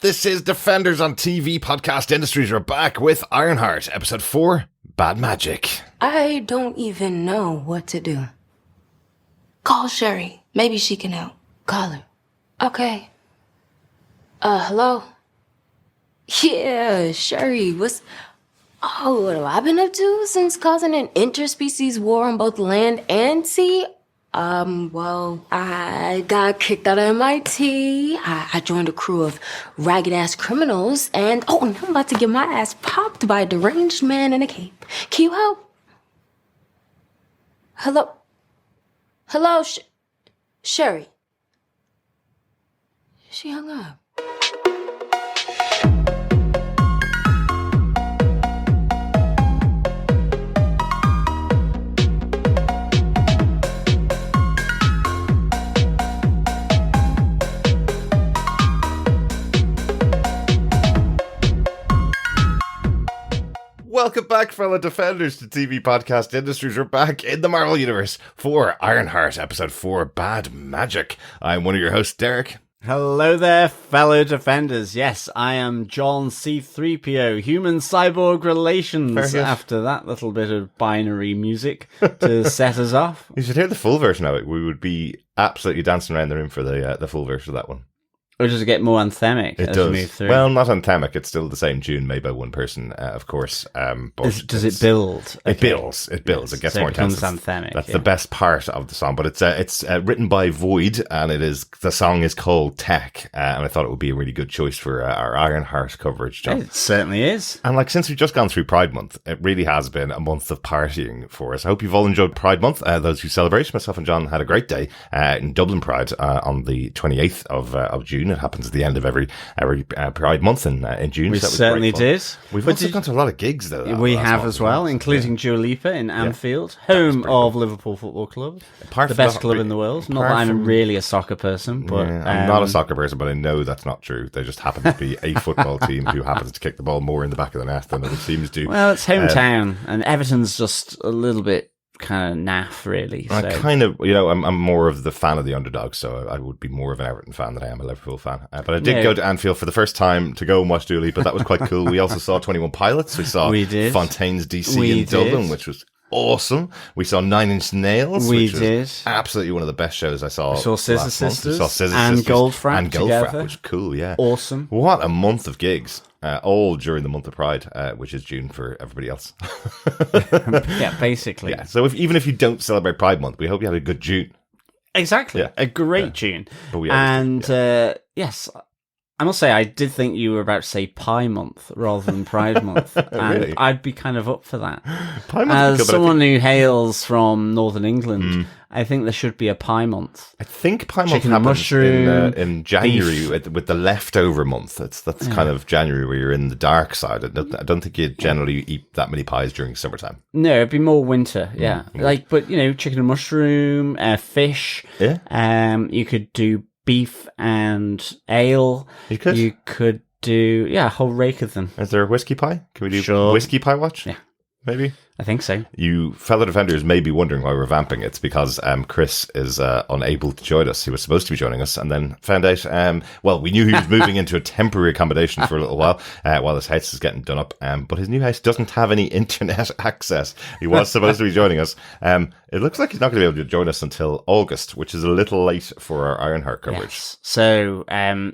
This is Defenders on TV Podcast Industries. We're back with Ironheart, episode 4, Bad Magic. I don't even know what to do. Call Sherry. Maybe she can help. Call her. Okay. Hello? Yeah, Sherry, what have I been up to since causing an interspecies war on both land and sea? Well, I got kicked out of MIT. I joined a crew of ragged-ass criminals, and now I'm about to get my ass popped by a deranged man in a cape. Can you help? Hello, Sherry. She hung up. Welcome back, fellow Defenders, to TV Podcast Industries. We're back in the Marvel Universe for Ironheart, episode 4, Bad Magic. I'm one of your hosts, Derek. Hello there, fellow Defenders. Yes, I am John C-3PO, human-cyborg relations, after that little bit of binary music to set us off. You should hear the full version of it. We would be absolutely dancing around the room for the full version of that one. Or does it get more anthemic as we move through? Well, not anthemic. It's still the same tune made by one person, of course. But does it build? Okay. It builds. It builds. Yes. It gets more intense. Anthemic. That's the best part of the song. But it's written by Void, and the song is called Tech. And I thought it would be a really good choice for our Ironheart coverage, John. It certainly is. And since we've just gone through Pride Month, it really has been a month of partying for us. I hope you've all enjoyed Pride Month. Those who celebrate, myself and John had a great day in Dublin Pride on the 28th of June. It happens at the end of every Pride month in June. We certainly did. We've also gone to a lot of gigs, though. We have as well, including Dua Lipa in Anfield, home of Liverpool Football Club, the best club in the world. Not that I'm really a soccer person, but I'm not a soccer person, but I know that's not true. They just happen to be a football team who happens to kick the ball more in the back of the net than other teams do. Well, it's hometown, and Everton's just a little bit kind of naff, really. So. I kind of, I'm more of the fan of the underdog, so I would be more of an Everton fan than I am a Liverpool fan. But I did go to Anfield for the first time to go and watch Dua Lipa, but that was quite cool. We also saw 21 Pilots. We saw Fontaine's DC in Dublin, which was awesome. We saw Nine Inch Nails, which was absolutely one of the best shows I saw. We saw Scissor Sisters. We saw Scissor and Sisters Goldfrapp and Goldfrapp, which was cool, yeah. Awesome. What a month of gigs. All during the month of Pride, which is June for everybody else. Yeah, basically. Yeah. So even if you don't celebrate Pride Month, we hope you had a good June. Exactly. Yeah. A great June. But yes, I must say, I did think you were about to say Pie Month rather than Pride Month. And really? I'd be kind of up for that. Pie Month as someone who hails from Northern England, I think there should be a Pie Month. I think Pie Month happens in January with the leftover month. That's kind of January where you're in the dark side. I don't think you generally eat that many pies during summertime. No, it'd be more winter, yeah. But chicken and mushroom, fish. Yeah. You could do beef and ale. You could do, a whole rake of them. Is there a whiskey pie? Can we do whiskey pie watch? Yeah. Maybe? I think so. You fellow Defenders may be wondering why we're vamping. It's because Chris is unable to join us. He was supposed to be joining us and then found out, we knew he was moving into a temporary accommodation for a little while his house is getting done up. But his new house doesn't have any internet access. He was supposed to be joining us. It looks like he's not going to be able to join us until August, which is a little late for our Ironheart coverage. Yes. So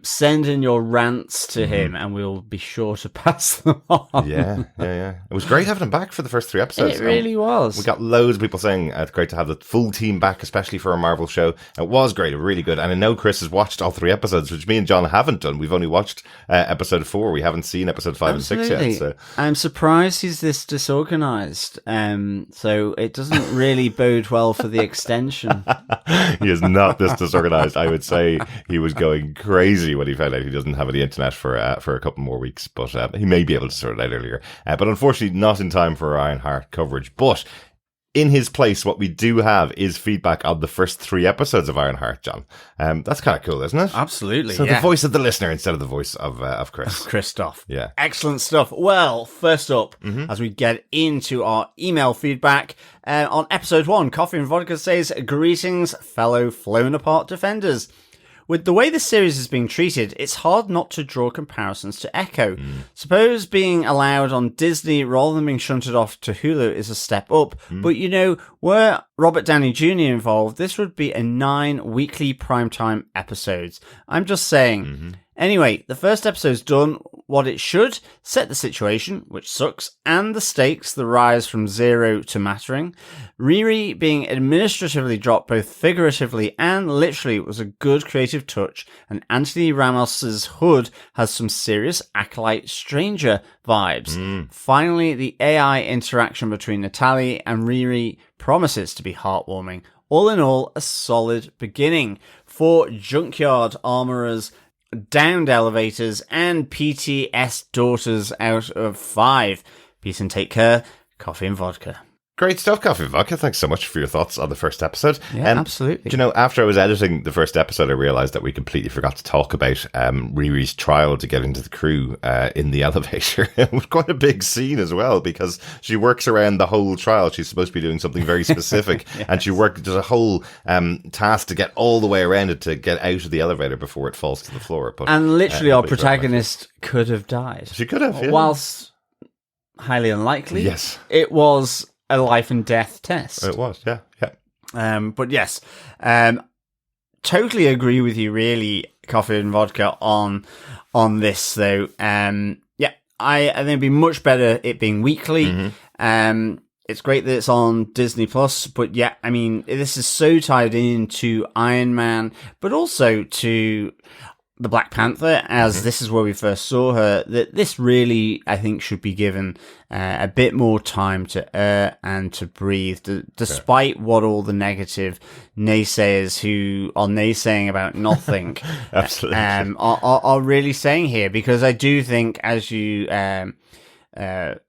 send in your rants to him and we'll be sure to pass them on. Yeah. It was great having him back for the first 3 episodes. It really was. We got loads of people saying it's great to have the full team back, especially for a Marvel show. It was great, really good. And I know Chris has watched all 3 episodes, which me and John haven't done. We've only watched episode 4. We haven't seen episode 5 and 6 yet. So. I'm surprised he's this disorganized. So it doesn't really bode well for the extension. He is not this disorganized. I would say he was going crazy when he found out he doesn't have any internet for a couple more weeks, but he may be able to sort it out earlier. But unfortunately, not in time for our Ironheart coverage. But in his place, what we do have is feedback on the first 3 episodes of Ironheart, John. That's kind of cool, isn't it? Absolutely. So the voice of the listener instead of the voice of Chris. Christoph. Yeah. Excellent stuff. Well, first up, as we get into our email feedback, on episode 1, Coffee and Vodka says, "Greetings, fellow flown apart defenders. With the way this series is being treated, it's hard not to draw comparisons to Echo. Suppose being allowed on Disney rather than being shunted off to Hulu is a step up, but were Robert Downey Jr. involved, this would be a 9 weekly primetime episodes. I'm just saying. Anyway, the first episode's done what it should, set the situation, which sucks, and the stakes, the rise from zero to mattering. Riri being administratively dropped both figuratively and literally was a good creative touch, and Anthony Ramos's hood has some serious Acolyte Stranger vibes. Finally, the AI interaction between Natalie and Riri promises to be heartwarming. All in all, a solid beginning for Junkyard Armorers, Downed Elevators, and PTS Daughters out of 5. Peace and take care. Coffee and vodka. Great stuff, Coffee and Vodka. Thanks so much for your thoughts on the first episode. Yeah, absolutely. Do you know, after I was editing the first episode, I realised that we completely forgot to talk about Riri's trial to get into the crew in the elevator. It was quite a big scene as well, because she works around the whole trial. She's supposed to be doing something very specific, yes. And she does a whole task to get all the way around it to get out of the elevator before it falls to the floor. But, and literally our protagonist could have died. She could have, yeah. Whilst highly unlikely, yes, it was a life and death test. It was, yeah. But yes, totally agree with you, really, Coffee and Vodka, on this, though. I think it'd be much better it being weekly. It's great that it's on Disney Plus, but yeah, I mean, this is so tied into Iron Man, but also to the Black Panther, as this is where we first saw her, that this really, I think, should be given a bit more time to air and to breathe, despite what all the negative naysayers who are naysaying about nothing absolutely are really saying here, because I do think, as you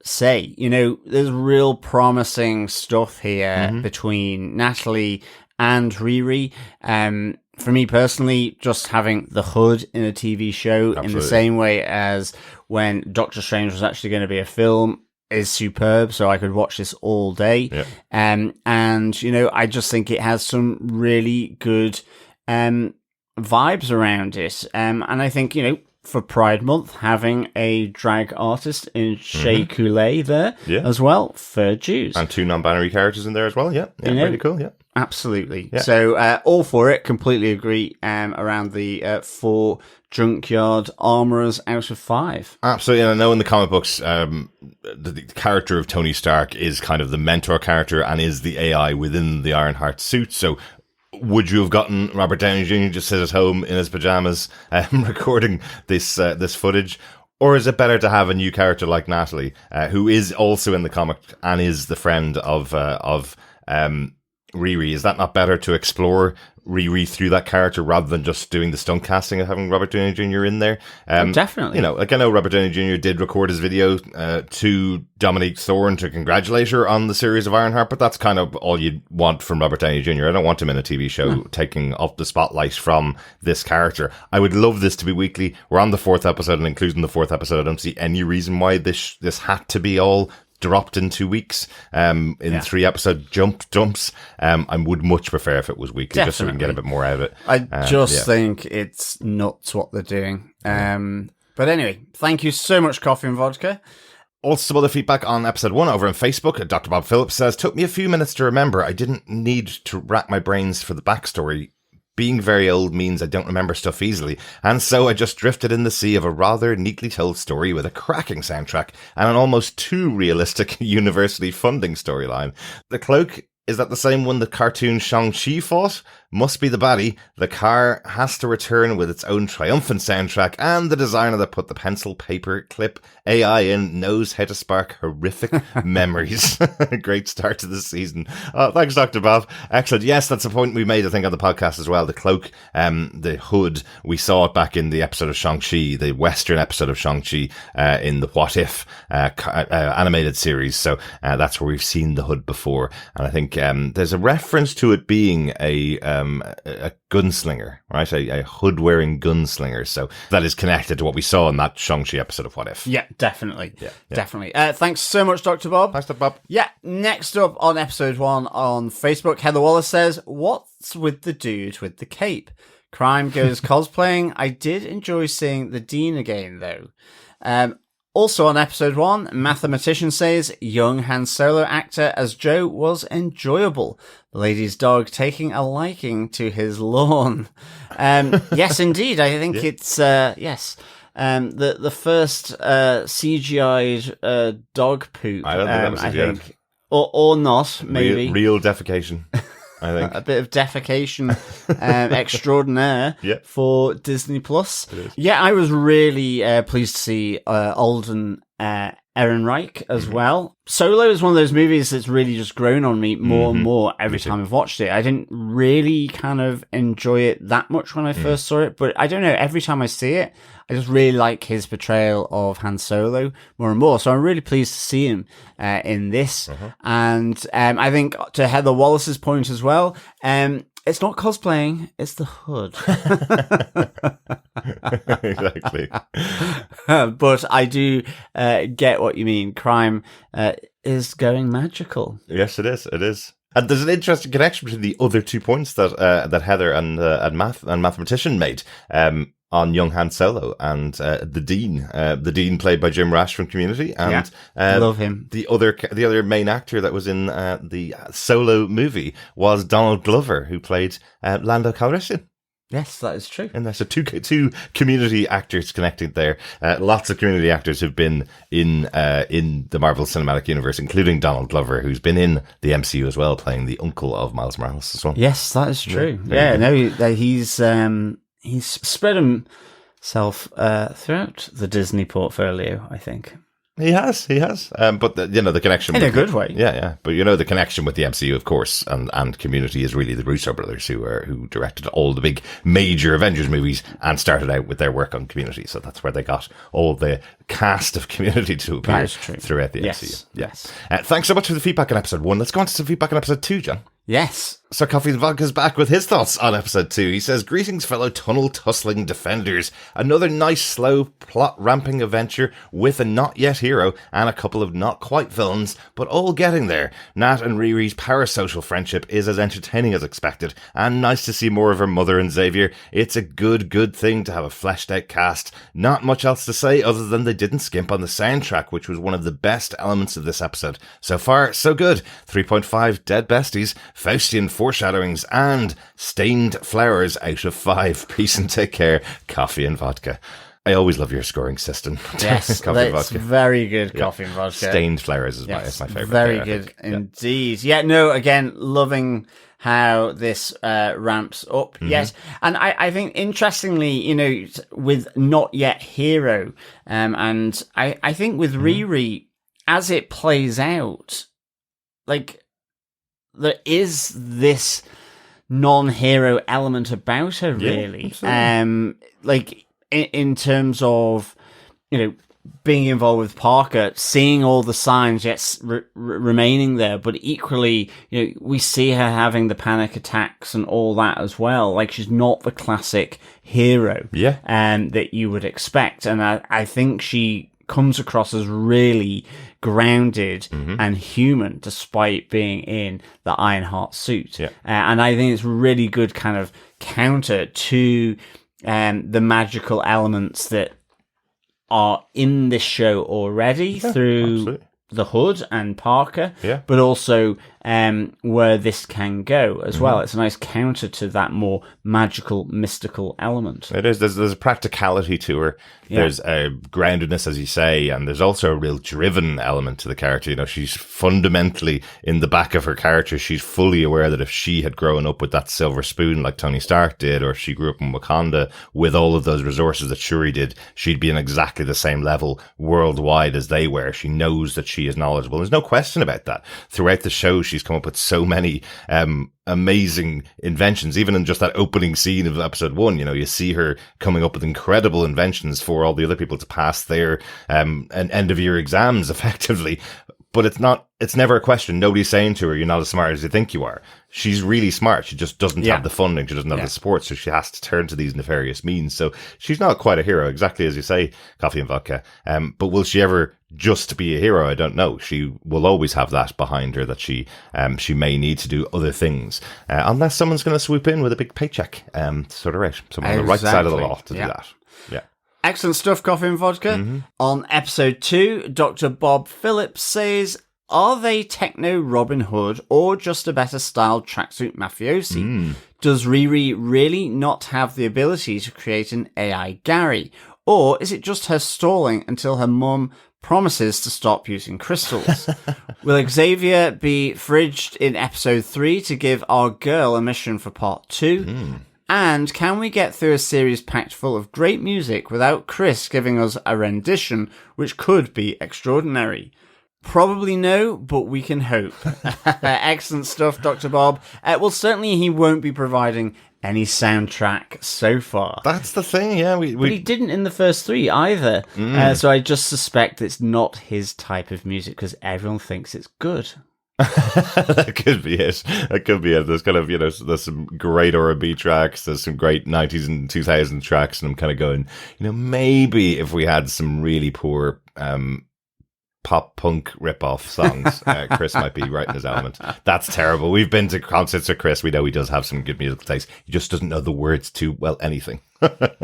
say, there's real promising stuff here between Natalie and Riri. For me personally, just having the hood in a TV show in the same way as when Doctor Strange was actually going to be a film is superb. So I could watch this all day. Yeah. And, I just think it has some really good vibes around it. And I think, for Pride Month, having a drag artist in Shea Coulee there as well, fair dues. And 2 non-binary characters in there as well, yeah. Really cool, yeah. Absolutely. Yeah. So, all for it, completely agree, around the 4 Junkyard Armorers out of 5. Absolutely, and I know in the comic books, the character of Tony Stark is kind of the mentor character and is the AI within the Ironheart suit, so would you have gotten Robert Downey Jr. just sit at home in his pajamas recording this footage? Or is it better to have a new character like Natalie, who is also in the comic and is the friend of Riri? Is that not better to explore Riri through that character rather than just doing the stunt casting of having Robert Downey Jr. in there? Definitely. I know Robert Downey Jr. did record his video to Dominique Thorne to congratulate her on the series of Ironheart, but that's kind of all you want from Robert Downey Jr. I don't want him in a TV show taking up the spotlight from this character. I would love this to be weekly. We're on the 4th episode, and including the 4th episode, I don't see any reason why this had to be all dropped in 2 weeks, in 3 episode dumps. I would much prefer if it was weekly, just so we can get a bit more out of it. I think it's nuts what they're doing. But anyway, thank you so much, Coffee and Vodka. Also, some other feedback on episode 1 over on Facebook. Dr. Bob Phillips says, took me a few minutes to remember. I didn't need to rack my brains for the backstory. Being very old means I don't remember stuff easily, and so I just drifted in the sea of a rather neatly told story with a cracking soundtrack and an almost too realistic university funding storyline. The cloak, is that the same one the cartoon Shang-Chi fought? Must be the baddie. The car has to return with its own triumphant soundtrack, and the designer that put the pencil, paper, clip, AI in knows how to spark horrific memories. Great start to the season. Thanks, Dr. Bob. Excellent. Yes, that's a point we made, I think, on the podcast as well. The cloak, the hood, we saw it back in the episode of Shang-Chi, the Western episode of Shang-Chi, in the What If animated series. So that's where we've seen the hood before. And I think there's a reference to it being a gunslinger, right? A hood-wearing gunslinger. So that is connected to what we saw in that Shang-Chi episode of What If. Yeah, definitely. Yeah. Definitely. Thanks so much, Dr. Bob. Thanks, Dr. Bob. Yeah, next up on episode 1 on Facebook, Heather Wallace says, what's with the dude with the cape? Crime goes cosplaying. I did enjoy seeing the Dean again, though. Also on episode 1, Mathematician says, young Han Solo actor as Joe was enjoyable. The lady's dog taking a liking to his lawn. Yes, indeed. I think it's, yes. The first CGI'd dog poop. I don't think that was CGI'd. think. Or not, maybe. Real defecation. I think a bit of defecation extraordinaire for Disney Plus. Yeah, I was really pleased to see Alden Ehrenreich as well. Solo is one of those movies that's really just grown on me more and more every time I've watched it. I didn't really kind of enjoy it that much when I first saw it, but I don't know, every time I see it, I just really like his portrayal of Han Solo more and more. So I'm really pleased to see him in this. And I think to Heather Wallace's point as well, it's not cosplaying, it's the hood. Exactly. But I do get what you mean. Crime is going magical. Yes, it is. It is. And there's an interesting connection between the other 2 points that Heather and Mathematician made on young Han Solo and the Dean. The Dean played by Jim Rash from Community, and love him. The other main actor that was in the Solo movie was Donald Glover, who played Lando Calrissian. Yes, that is true. And there's two Community actors connected there. Lots of Community actors who've been in the Marvel Cinematic Universe, including Donald Glover, who's been in the MCU as well, playing the uncle of Miles Morales as well. Yes, that is true. He's spread himself throughout the Disney portfolio, I think. He has. But the connection in a good way. Yeah. But the connection with the MCU, of course, and Community is really the Russo brothers who directed all the big major Avengers movies and started out with their work on Community. So that's where they got all the cast of Community to appear throughout the MCU. Yes. Thanks so much for the feedback on episode 1. Let's go on to some feedback on episode 2, John. Yes. So Coffee and Vodka's back with his thoughts on episode 2. He says, greetings fellow tunnel-tussling defenders. Another nice, slow, plot-ramping adventure with a not-yet hero and a couple of not-quite villains, but all getting there. Nat and Riri's parasocial friendship is as entertaining as expected, and nice to see more of her mother and Xavier. It's a good thing to have a fleshed-out cast. Not much else to say other than they didn't skimp on the soundtrack, which was one of the best elements of this episode. So far, so good. 3.5 dead besties, Faustian foreshadowings, and stained flowers out of 5. Peace and take care. Coffee and Vodka. I always love your scoring system. Yes, Coffee and Vodka. Very good. Coffee and Vodka. Stained flowers is my favorite. Very good indeed. Yeah, no, again, loving how this ramps up. Yes. And I think, interestingly, with Not Yet Hero, and I think with Riri, as it plays out, like, there is this non-hero element about her, really. Like, in terms of, being involved with Parker, seeing all the signs, yes, remaining there, but equally, we see her having the panic attacks and all that as well. Like, she's not the classic hero that you would expect. And I think she comes across as really grounded and human, despite being in the Ironheart suit. And I think it's really good kind of counter to the magical elements that are in this show already through the Hood and Parker, but also where this can go as well. It's a nice counter to that more magical, mystical element. It is. There's a practicality to her. There's a groundedness, as you say, and there's also a real driven element to the character. She's fundamentally, in the back of her character, she's fully aware that if she had grown up with that silver spoon like Tony Stark did, or if she grew up in Wakanda with all of those resources that Shuri did, she'd be on exactly the same level worldwide as they were. She knows that she is knowledgeable. There's no question about that. Throughout the show, she's come up with so many amazing inventions. Even in just that opening scene of episode 1, you see her coming up with incredible inventions for all the other people to pass their end of year exams effectively. But it's never a question. Nobody's saying to her, you're not as smart as you think you are. She's really smart. She just doesn't have the funding. She doesn't have the support. So she has to turn to these nefarious means. So she's not quite a hero, exactly as you say, Coffee and Vodka. But will she ever just be a hero? I don't know. She will always have that behind her that she may need to do other things. Unless someone's going to swoop in with a big paycheck. Sort of right. Someone on the right side of the law to do that. Yeah. Excellent stuff, Coffee and Vodka. On episode 2, Dr. Bob Phillips says, are they techno Robin Hood or just a better styled tracksuit mafiosi? Does Riri really not have the ability to create an AI Gary? Or is it just her stalling until her mum promises to stop using crystals? Will Xavier be fridged in episode 3 to give our girl a mission for part 2? And can we get through a series packed full of great music without Chris giving us a rendition which could be extraordinary? Probably no, but we can hope. Excellent stuff, Dr. Bob. Well, certainly he won't be providing any soundtrack so far. That's the thing, yeah. But he didn't in the first 3 either. So I just suspect it's not his type of music because everyone thinks it's good. That could be it. That could be it. There's kind of, there's some great R&B tracks, there's some great 90s and 2000 tracks, and I'm kind of going, maybe if we had some really poor pop punk rip-off songs, Chris might be right in his element. That's terrible. We've been to concerts with Chris. We know he does have some good musical taste. He just doesn't know the words to, well, anything.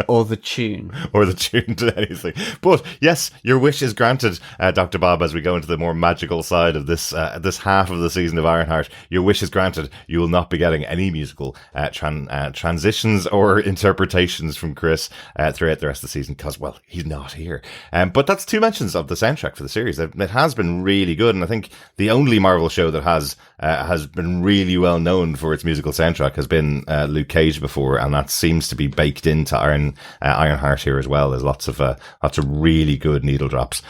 Or the tune. Or the tune to anything. But yes, your wish is granted, Dr. Bob, as we go into the more magical side of this half of the season of Ironheart. Your wish is granted. You will not be getting any musical transitions or interpretations from Chris throughout the rest of the season because, well, he's not here. But that's 2 mentions of the soundtrack for the series. It has been really good, and I think the only Marvel show that has been really well known for its musical soundtrack has been Luke Cage before, and that seems to be baked into Ironheart here as well. There's lots of really good needle drops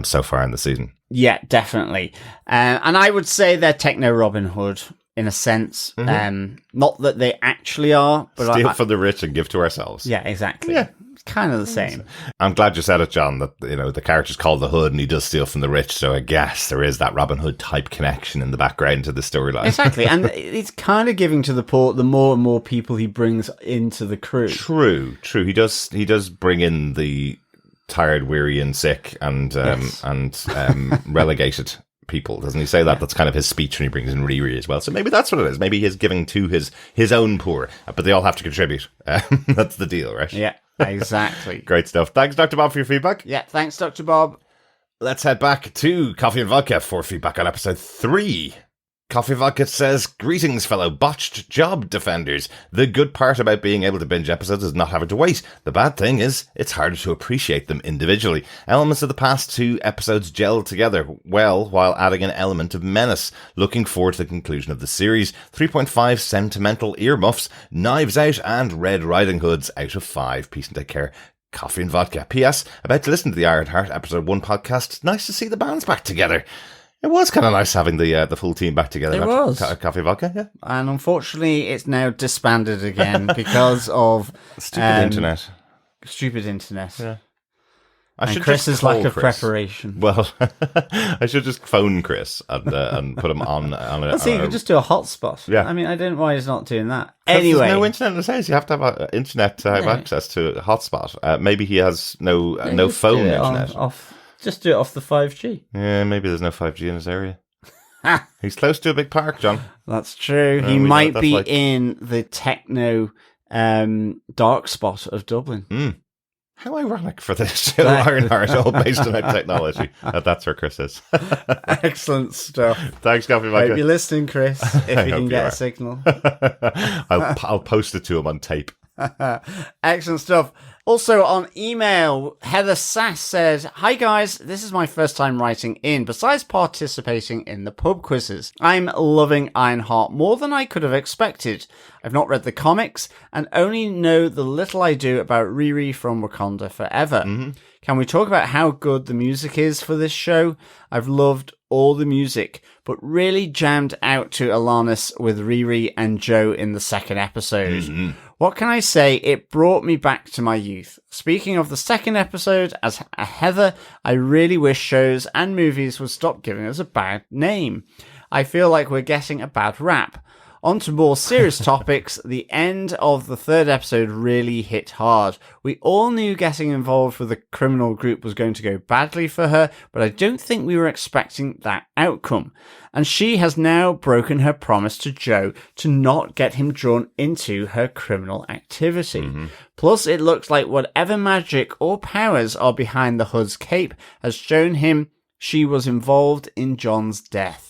so far in the season. Yeah, definitely. And I would say they're techno Robin Hood in a sense. Not that they actually are, but steal from the rich and give to ourselves. Yeah, exactly. Yeah. It's kind of the same. I'm glad you said it, John, that the character's called the Hood and he does steal from the rich, so I guess there is that Robin Hood type connection in the background to the storyline. Exactly, and it's kind of giving to the poor the more and more people he brings into the crew. True. He does bring in the tired, weary, and sick, and relegated people, doesn't he say that? That's kind of his speech when he brings in Riri as well. So maybe that's what it is. Maybe he's giving to his own poor, but they all have to contribute. That's the deal, right? Yeah, exactly. Great stuff. Thanks, Dr. Bob, for your feedback. Yeah, thanks, Dr. Bob. Let's head back to Coffee and Vodka for feedback on episode 3. Coffee Vodka says, greetings, fellow botched job defenders. The good part about being able to binge episodes is not having to wait. The bad thing is, it's harder to appreciate them individually. Elements of the past 2 episodes gel together well while adding an element of menace. Looking forward to the conclusion of the series. 3.5 sentimental earmuffs, Knives Out, and Red Riding Hoods out of 5. Peace and take care. Coffee and Vodka. P.S. About to listen to the Ironheart episode 1 podcast. Nice to see the bands back together. It was kind of nice having the full team back together. It was. Coffee Vodka, yeah. And unfortunately, it's now disbanded again because of... Stupid internet. Stupid internet. Yeah. And Chris's lack of preparation. Well, I should just phone Chris and put him on a... See, you could just do a hotspot. Yeah. I mean, I don't know why he's not doing that. Anyway. There's no internet in the house. You have to have internet to have access to a hotspot. Maybe he has no phone internet. Just do it off the 5G. Yeah, maybe there's no 5G in his area. He's close to a big park, John. That's true. He might be in the techno dark spot of Dublin. How ironic for this show, Ironheart, all based on our technology. That's where Chris is. Excellent stuff. Thanks, Coffee Vodka. Hope you're listening, Chris, if you can get a signal. I'll post it to him on tape. Excellent stuff. Also on email, Heather Sass said, "Hi guys, this is my first time writing in, besides participating in the pub quizzes. I'm loving Ironheart more than I could have expected. I've not read the comics and only know the little I do about Riri from Wakanda Forever. Can we talk about how good the music is for this show? I've loved all the music, but really jammed out to Alanis with Riri and Joe in the second episode. What can I say? It brought me back to my youth. Speaking of the second episode, as a Heather, I really wish shows and movies would stop giving us a bad name. I feel like we're getting a bad rap. On to more serious topics, the end of the third episode really hit hard. We all knew getting involved with a criminal group was going to go badly for her, but I don't think we were expecting that outcome. And she has now broken her promise to Joe to not get him drawn into her criminal activity. Mm-hmm. Plus, it looks like whatever magic or powers are behind the Hood's cape has shown him she was involved in John's death.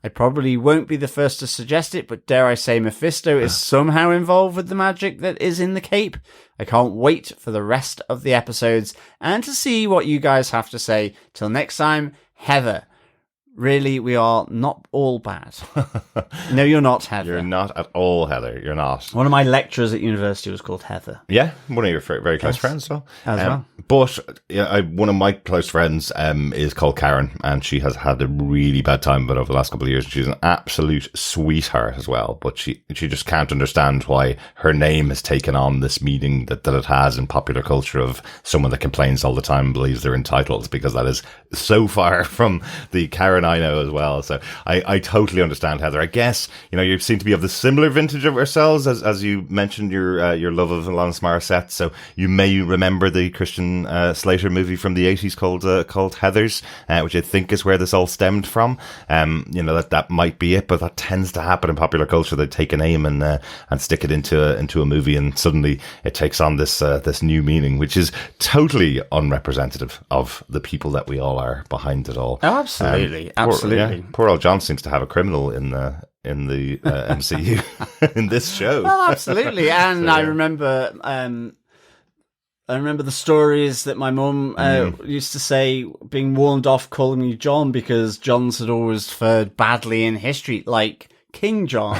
I probably won't be the first to suggest it, but dare I say Mephisto is somehow involved with the magic that is in the cape? I can't wait for the rest of the episodes and to see what you guys have to say. Till next time, Heather. Really, we are not all bad. No, you're not, Heather. You're not at all, Heather. You're not. One of my lecturers at university was called Heather. Yeah, one of your very close friends. So. As well. But one of my close friends is called Karen, and she has had a really bad time of it over the last couple of years. She's an absolute sweetheart as well, but she just can't understand why her name has taken on this meaning that it has in popular culture of someone that complains all the time and believes they're entitled, because that is so far from the Karen I know as well. So I totally understand, Heather. I guess, you seem to be of the similar vintage of ourselves, as you mentioned your love of Alanis Morissette. So you may remember the Christian Slater movie from the 80s called Heathers, which I think is where this all stemmed from. That might be it, but that tends to happen in popular culture. They take a name and stick it into a movie, and suddenly it takes on this new meaning, which is totally unrepresentative of the people that we all are behind it all. Oh, absolutely. Absolutely. Poor old John seems to have a criminal in the MCU in this show. Oh, absolutely. And I remember the stories that my mum used to say, being warned off calling me John because Johns had always fared badly in history, like King John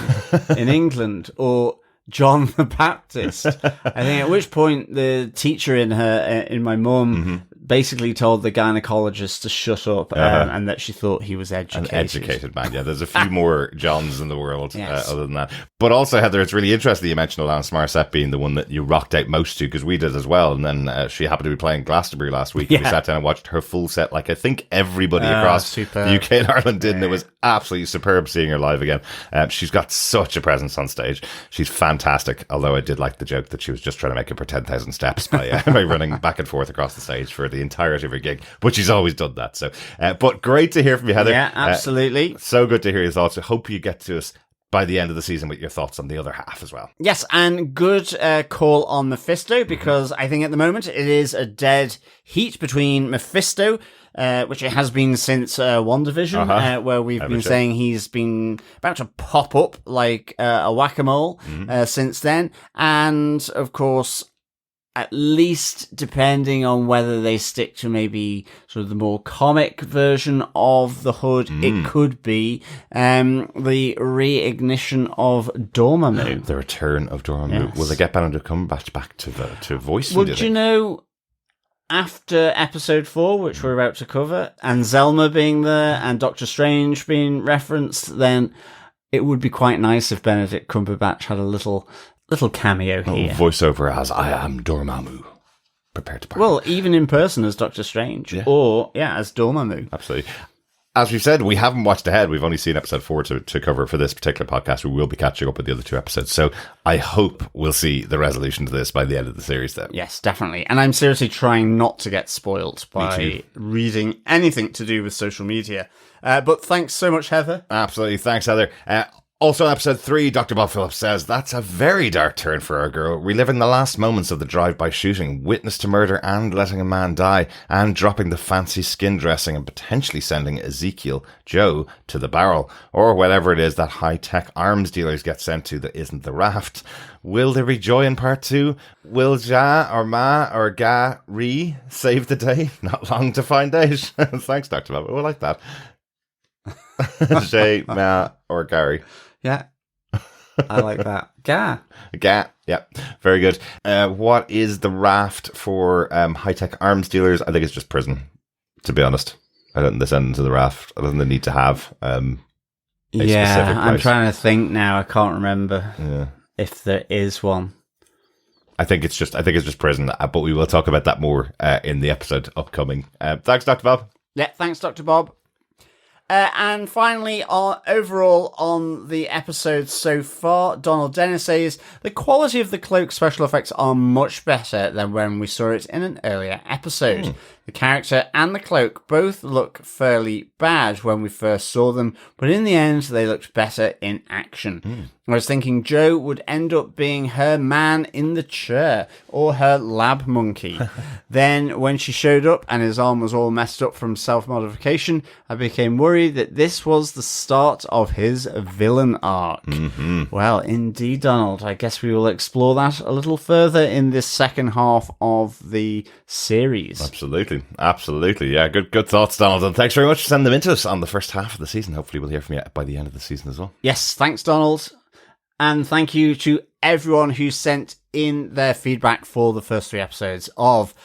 in England or John the Baptist. I think at which point the teacher in my mum basically told the gynecologist to shut up and that she thought he was educated. An educated man, yeah. There's a few more Johns in the world yes. Other than that. But also, Heather, it's really interesting that you mentioned Alanis Morissette being the one that you rocked out most to, because we did as well. And then she happened to be playing Glastonbury last week. Yeah. And we sat down and watched her full set, like I think everybody across the UK and Ireland did. And it was absolutely superb seeing her live again. She's got such a presence on stage. She's fantastic. Although I did like the joke that she was just trying to make up her 10,000 steps by running back and forth across the stage for the entirety of her gig, but she's always done that. So, but great to hear from you, Heather. Yeah, absolutely. So good to hear your thoughts. I hope you get to us by the end of the season with your thoughts on the other half as well. Yes, and good call on Mephisto, because I think at the moment it is a dead heat between Mephisto, which it has been since WandaVision, where we've been saying he's been about to pop up like a whack-a-mole since then. And, of course, at least depending on whether they stick to maybe sort of the more comic version of the Hood, it could be the reignition of Dormammu. The return of Dormammu. Yes. Will they get Benedict Cumberbatch back to voice? Would you know, after episode 4, which we're about to cover, and Zelma being there and Doctor Strange being referenced, then it would be quite nice if Benedict Cumberbatch had a little cameo here. Voiceover as I am Dormammu. Prepared to party. Well, even in person as Doctor Strange. Yeah. Or, as Dormammu. Absolutely. As we've said, we haven't watched ahead. We've only seen episode 4 to cover for this particular podcast. We will be catching up with the other 2 episodes. So I hope we'll see the resolution to this by the end of the series, though. Yes, definitely. And I'm seriously trying not to get spoiled by reading anything to do with social media. But thanks so much, Heather. Absolutely. Thanks, Heather. Also, in episode 3, Dr. Bob Phillips says, that's a very dark turn for our girl, reliving the last moments of the drive-by shooting, witness to murder and letting a man die, and dropping the fancy skin dressing and potentially sending Eziekiel, Joe, to the barrel, or whatever it is that high-tech arms dealers get sent to that isn't the raft. Will there be joy in part 2? Will Ja or Ma or Ga Ri save the day? Not long to find out. Thanks, Dr. Bob. I like that. Jay, Ma or Gary. Yeah, I like that. Ga, yeah, very good. What is the raft for high-tech arms dealers? I think it's just prison, to be honest. I don't think they send them to the raft. I don't think they need to have a specific place. I'm trying to think now. I can't remember if there is one. I think it's just prison, but we will talk about that more in the episode upcoming. Thanks, Dr. Bob. Yeah, thanks, Dr. Bob. And finally, overall on the episode so far, Donald Dennis says, the quality of the cloak special effects are much better than when we saw it in an earlier episode. The character and the cloak both look fairly bad when we first saw them, but in the end, they looked better in action. I was thinking Joe would end up being her man in the chair, or her lab monkey. Then, when she showed up and his arm was all messed up from self-modification, I became worried that this was the start of his villain arc. Well, indeed, Donald. I guess we will explore that a little further in this second half of the series. Absolutely. Yeah, good thoughts, Donald. And thanks very much for sending them into us on the first half of the season. Hopefully we'll hear from you by the end of the season as well. Yes, thanks, Donald. And thank you to everyone who sent in their feedback for the first 3 episodes of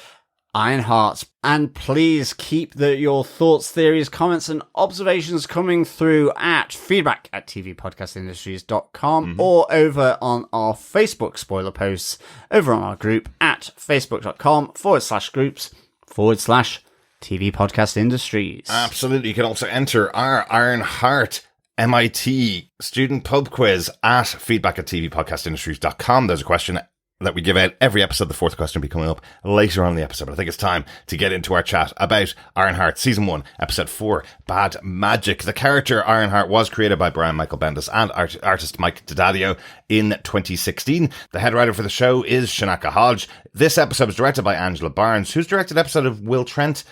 Ironheart. And please keep your thoughts, theories, comments, and observations coming through at feedback@tvpodcastindustries.com or over on our Facebook spoiler posts over on our group at facebook.com/groups/TV Podcast Industries. Absolutely. You can also enter our Ironheart MIT student pub quiz at feedback@tvpodcastindustries.com. There's a question that we give out every episode. The 4th question will be coming up later on in the episode, but I think it's time to get into our chat about Ironheart Season 1, Episode 4, Bad Magic. The character Ironheart was created by Brian Michael Bendis and artist Mike Daddario in 2016. The head writer for the show is Shanaka Hodge. This episode was directed by Angela Barnes, who's directed episodes of Will Trent,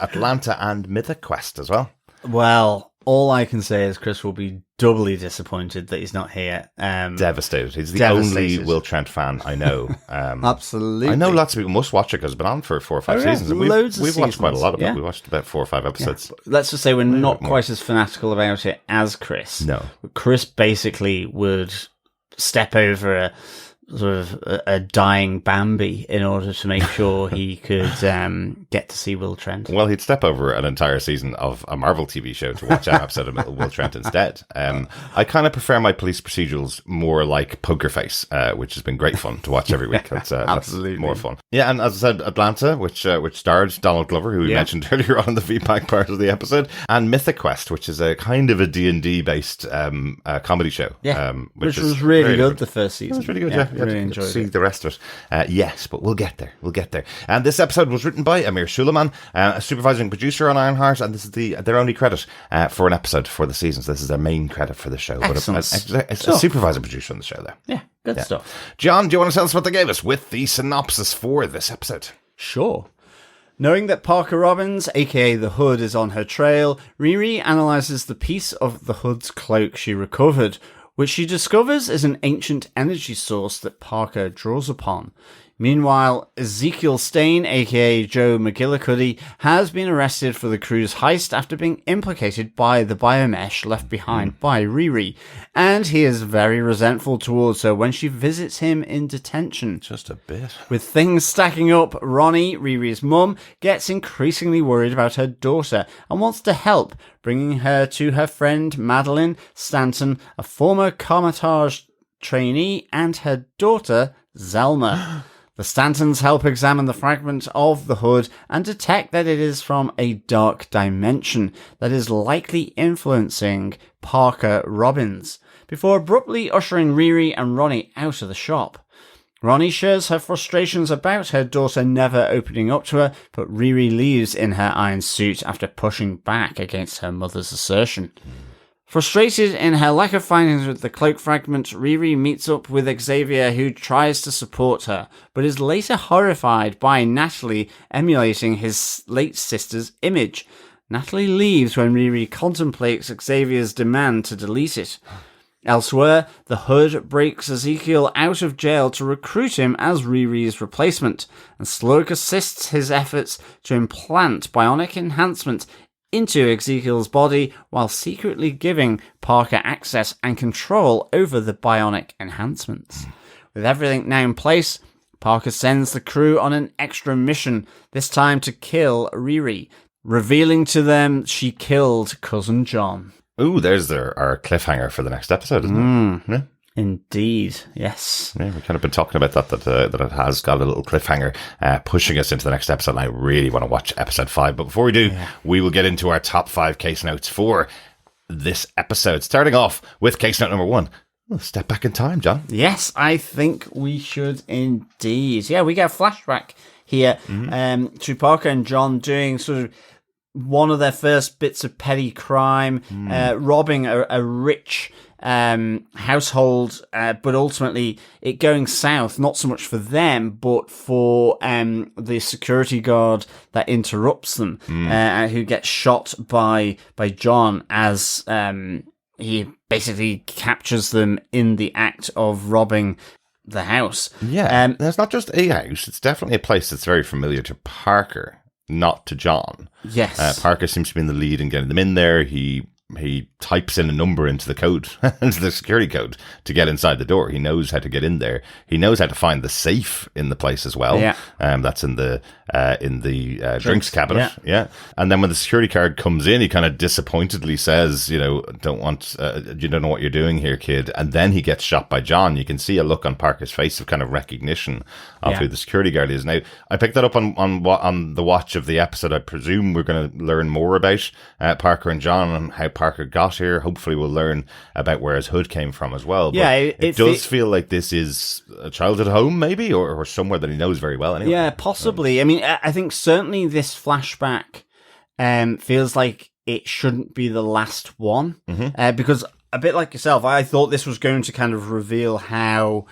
Atlanta, and Mythic Quest as well. Well, all I can say is Chris will be doubly disappointed that he's not here. Devastated. He's the only Will Trent fan I know. Absolutely. I know lots of people must watch it because it's been on for 4 or 5 seasons. And we've watched quite a lot of it. We watched about 4 or 5 episodes. Yeah. Let's just say we're not quite as fanatical about it as Chris. No. Chris basically would step over a dying Bambi in order to make sure he could get to see Will Trent. Well, he'd step over an entire season of a Marvel TV show to watch an episode of Will Trent instead. I kind of prefer my police procedurals more like Poker Face, which has been great fun to watch every week. That's more fun. Yeah, and as I said, Atlanta, which starred Donald Glover, who we mentioned earlier on in the feedback part of the episode, and Mythic Quest, which is a kind of a D&D based comedy show. Yeah, which was really good the first season. It was really good, yeah. Really enjoyed see the rest of it. Yes, but we'll get there. And this episode was written by Amir Sulaiman, a supervising producer on Ironheart, and this is their only credit for an episode for the season. So this is their main credit for the show. Excellent. But a supervising producer on the show there. Yeah, good stuff. John, do you want to tell us what they gave us with the synopsis for this episode? Sure. Knowing that Parker Robbins, aka the Hood, is on her trail, Riri analyzes the piece of the Hood's cloak she recovered, which she discovers is an ancient energy source that Parker draws upon. Meanwhile, Eziekiel Stane, aka Joe McGillacuddy, has been arrested for the crew's heist after being implicated by the biomesh left behind by Riri, and he is very resentful towards her when she visits him in detention. Just a bit. With things stacking up, Ronnie, Riri's mum, gets increasingly worried about her daughter and wants to help, bringing her to her friend Madeline Stanton, a former Kamar-Taj trainee, and her daughter, Zelma. The Stantons help examine the fragment of the Hood and detect that it is from a dark dimension that is likely influencing Parker Robbins, before abruptly ushering Riri and Ronnie out of the shop. Ronnie shares her frustrations about her daughter never opening up to her, but Riri leaves in her iron suit after pushing back against her mother's assertion. Frustrated in her lack of findings with the cloak fragment, Riri meets up with Xavier, who tries to support her, but is later horrified by Natalie emulating his late sister's image. Natalie leaves when Riri contemplates Xavier's demand to delete it. Elsewhere, the Hood breaks Eziekiel out of jail to recruit him as Riri's replacement, and Sloak assists his efforts to implant bionic enhancement into Eziekiel's body while secretly giving Parker access and control over the bionic enhancements. With everything now in place, Parker sends the crew on an extra mission, this time to kill Riri, revealing to them she killed Cousin John. Ooh, there's our cliffhanger for the next episode, isn't it? Yeah. Indeed, yes. Yeah, we've kind of been talking about that it has got a little cliffhanger pushing us into the next episode, and I really want to watch episode 5. But before we do, we will get into our top 5 case notes for this episode, starting off with case note number 1. We'll step back in time, John. Yes, I think we should indeed. Yeah, we get a flashback here to Parker and John doing sort of one of their first bits of petty crime, robbing a rich household, but ultimately it going south, not so much for them, but for the security guard that interrupts them, who gets shot by John as he basically captures them in the act of robbing the house. Yeah, it's not just a house, it's definitely a place that's very familiar to Parker, not to John. Yes. Parker seems to be in the lead in getting them in there. He types in a number into the code, into the security code, to get inside the door. He knows how to get in there. He knows how to find the safe in the place as well. Yeah. That's in the drinks cabinet. Yeah. And then when the security guard comes in, he kind of disappointedly says, you don't know what you're doing here, kid. And then he gets shot by John. You can see a look on Parker's face of kind of recognition of who the security guard is. Now, I picked that up on the watch of the episode. I presume we're going to learn more about Parker and John and how Parker got here. Hopefully we'll learn about where his hood came from as well. But it does feel like this is a childhood home, maybe, or somewhere that he knows very well anyway. Yeah, possibly. I mean, I think certainly this flashback feels like it shouldn't be the last one, because a bit like yourself, I thought this was going to kind of reveal how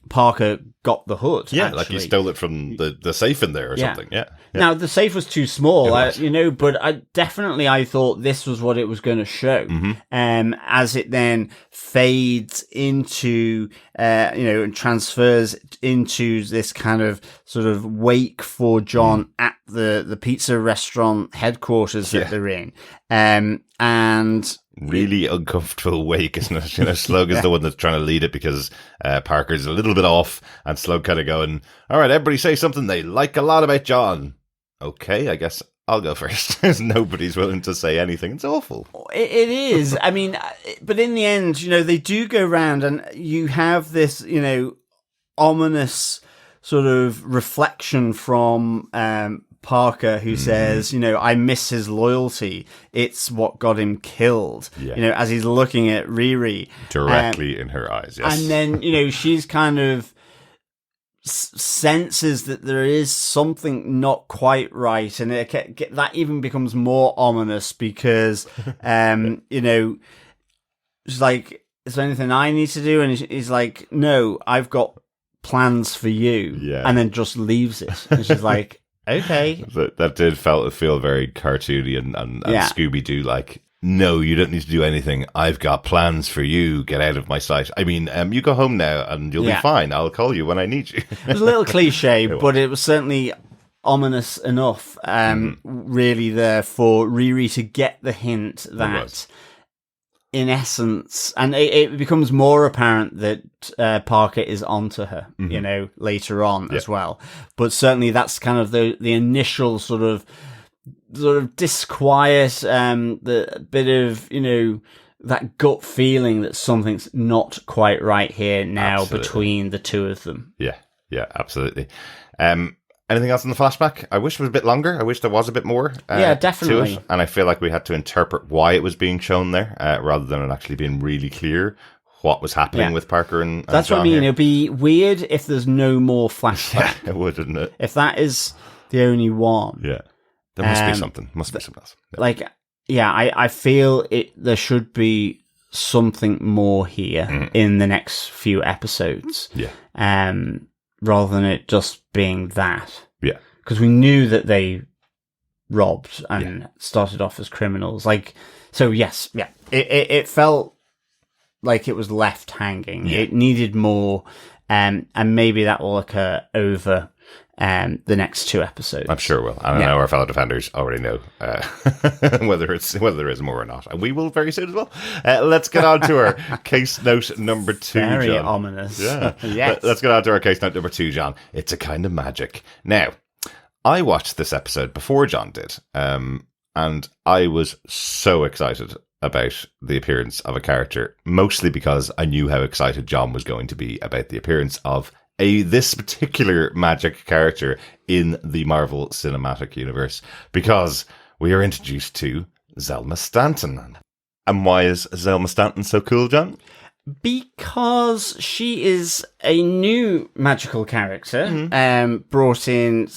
Parker got the hood. Yeah, like he stole it from the safe in there or something. Yeah. Now, the safe was too small, but I thought this was what it was going to show. As it then fades into, and transfers into this kind of sort of wake for John at the pizza restaurant headquarters that they're in. And really uncomfortable wake, isn't it? Slug is the one that's trying to lead it because Parker's a little bit off, and Slug kind of going, all right, everybody say something they like a lot about John. Okay, I guess I'll go first. Nobody's willing to say anything. It's awful. It is. I mean, but in the end, they do go round, and you have this, ominous sort of reflection from Parker, who says, I miss his loyalty. It's what got him killed. Yeah. As he's looking at Riri. Directly in her eyes, yes. And then, she's kind of senses that there is something not quite right. And that even becomes more ominous because, she's like, is there anything I need to do? And he's like, no, I've got plans for you. Yeah. And then just leaves it. And she's like, okay. That did feel very cartoony and Scooby-Doo like. No, you don't need to do anything. I've got plans for you. Get out of my sight. I mean, you go home now and you'll be fine. I'll call you when I need you. It was a little cliche, but it was certainly ominous enough, really, there for Riri to get the hint that, in essence, and it becomes more apparent that Parker is onto her, later on as well. But certainly that's kind of the initial sort of disquiet, the bit of, that gut feeling that something's not quite right here now between the two of them. Yeah, absolutely. Anything else in the flashback? I wish it was a bit longer. I wish there was a bit more definitely. to it. And I feel like we had to interpret why it was being shown there, rather than it actually being really clear what was happening with Parker and that's John what I mean. here. It'd be weird if there's no more flashback. Yeah, it would, wouldn't it? If that is the only one. Yeah. There must be something. Must be something else. Yeah. I feel there should be something more here in the next few episodes. Yeah. Rather than it just being that. Yeah. Because we knew that they robbed and started off as criminals. It felt like it was left hanging. Yeah. It needed more, and maybe that will occur over the next 2 episodes. I'm sure it will. I know our fellow defenders already know whether there is more or not, and we will very soon as well. Let's get on to our case note number 2. Very John. ominous. Yeah. Yes. Let's get on to our case note number 2, John. It's a kind of magic. Now, I watched this episode before John did, and I was so excited about the appearance of a character, mostly because I knew how excited John was going to be about the appearance of this particular magic character in the Marvel Cinematic Universe, because we are introduced to Zelma Stanton. And why is Zelma Stanton so cool, John? Because she is a new magical character, brought in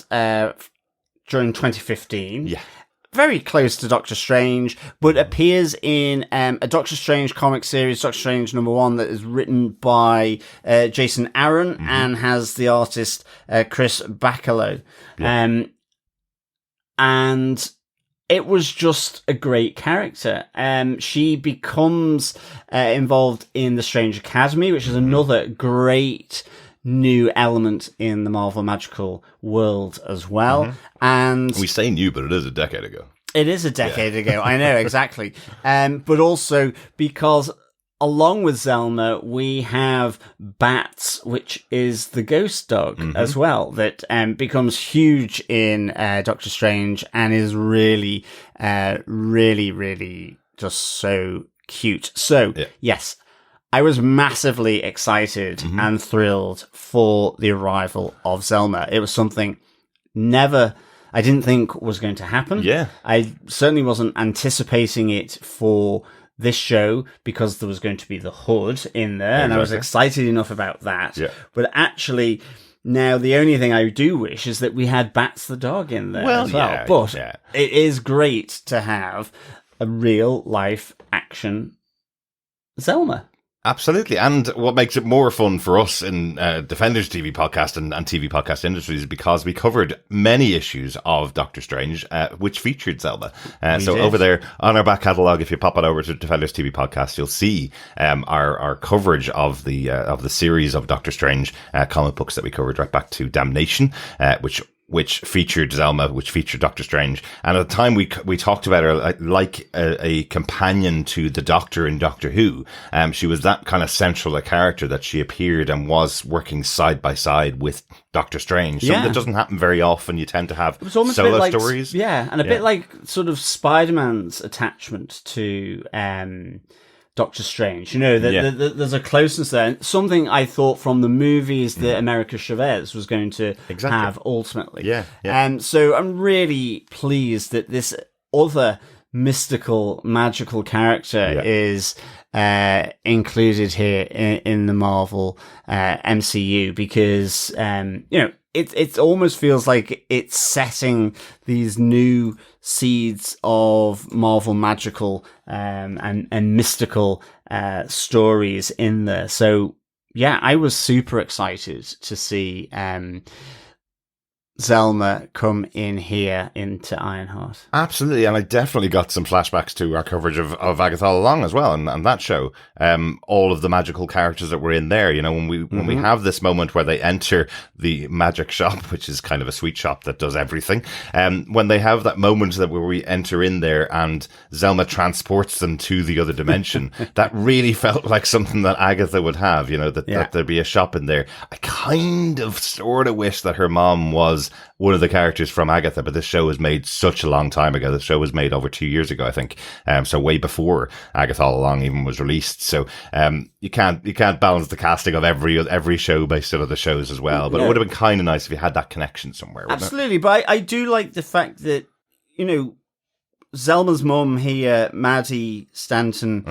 during 2015. Yeah. Very close to Doctor Strange, but appears in a Doctor Strange comic series, Doctor Strange #1, that is written by Jason Aaron and has the artist Chris Bachalo. Yeah. And it was just a great character. She becomes involved in the Strange Academy, which is another great new element in the Marvel magical world as well. And We say new, but it is a decade ago. it is a decade ago. I know, exactly. But also because along with Zelma, we have Bats, which is the ghost dog as well, that becomes huge in Doctor Strange and is really, really just so cute. So, yes, I was massively excited and thrilled for the arrival of Zelma. It was something I didn't think was going to happen. Yeah. I certainly wasn't anticipating it for this show because there was going to be the Hood in there, and I was excited enough about that. Yeah. But actually, now the only thing I do wish is that we had Bats the dog in there as well. Yeah, But yeah. it is great to have a real life action Zelma. Absolutely. And what makes it more fun for us in Defenders TV podcast and TV podcast industries is because we covered many issues of Doctor Strange, which featured Zelma. So did. over there on our back catalogue, if you pop it over to Defenders TV podcast, you'll see our coverage of the series of Doctor Strange comic books that we covered right back to Damnation, which featured Zelma, which featured Doctor Strange. And at the time we talked about her like a companion to the Doctor in Doctor Who. She was that kind of central a character that she appeared and was working side by side with Doctor Strange. Something that doesn't happen very often. You tend to have solo stories. Yeah, and a bit like sort of Spider-Man's attachment to Doctor Strange. You know, there's a closeness there. Something I thought from the movies that America Chavez was going to have ultimately. Yeah. So I'm really pleased that this other mystical, magical character is included here in the Marvel MCU because, it almost feels like it's setting these new seeds of Marvel magical and mystical stories in there. So yeah, I was super excited to see Zelma come in here into Ironheart. Absolutely, and I definitely got some flashbacks to our coverage of Agatha All Along as well, and that show. All of the magical characters that were in there, you know, when we have this moment where they enter the magic shop, which is kind of a sweet shop that does everything, when they have that moment where we enter in there and Zelma transports them to the other dimension, that really felt like something that Agatha would have, you know, that there'd be a shop in there. I kind of sort of wish that her mom was one of the characters from Agatha, but this show was made such a long time ago. The show was made over 2 years ago, I think. So way before Agatha All Along even was released. So you can't balance the casting of every show based on other shows as well. But it would have been kind of nice if you had that connection somewhere. Absolutely, but I do like the fact that, you know, Zelma's mum here, Maddie Stanton,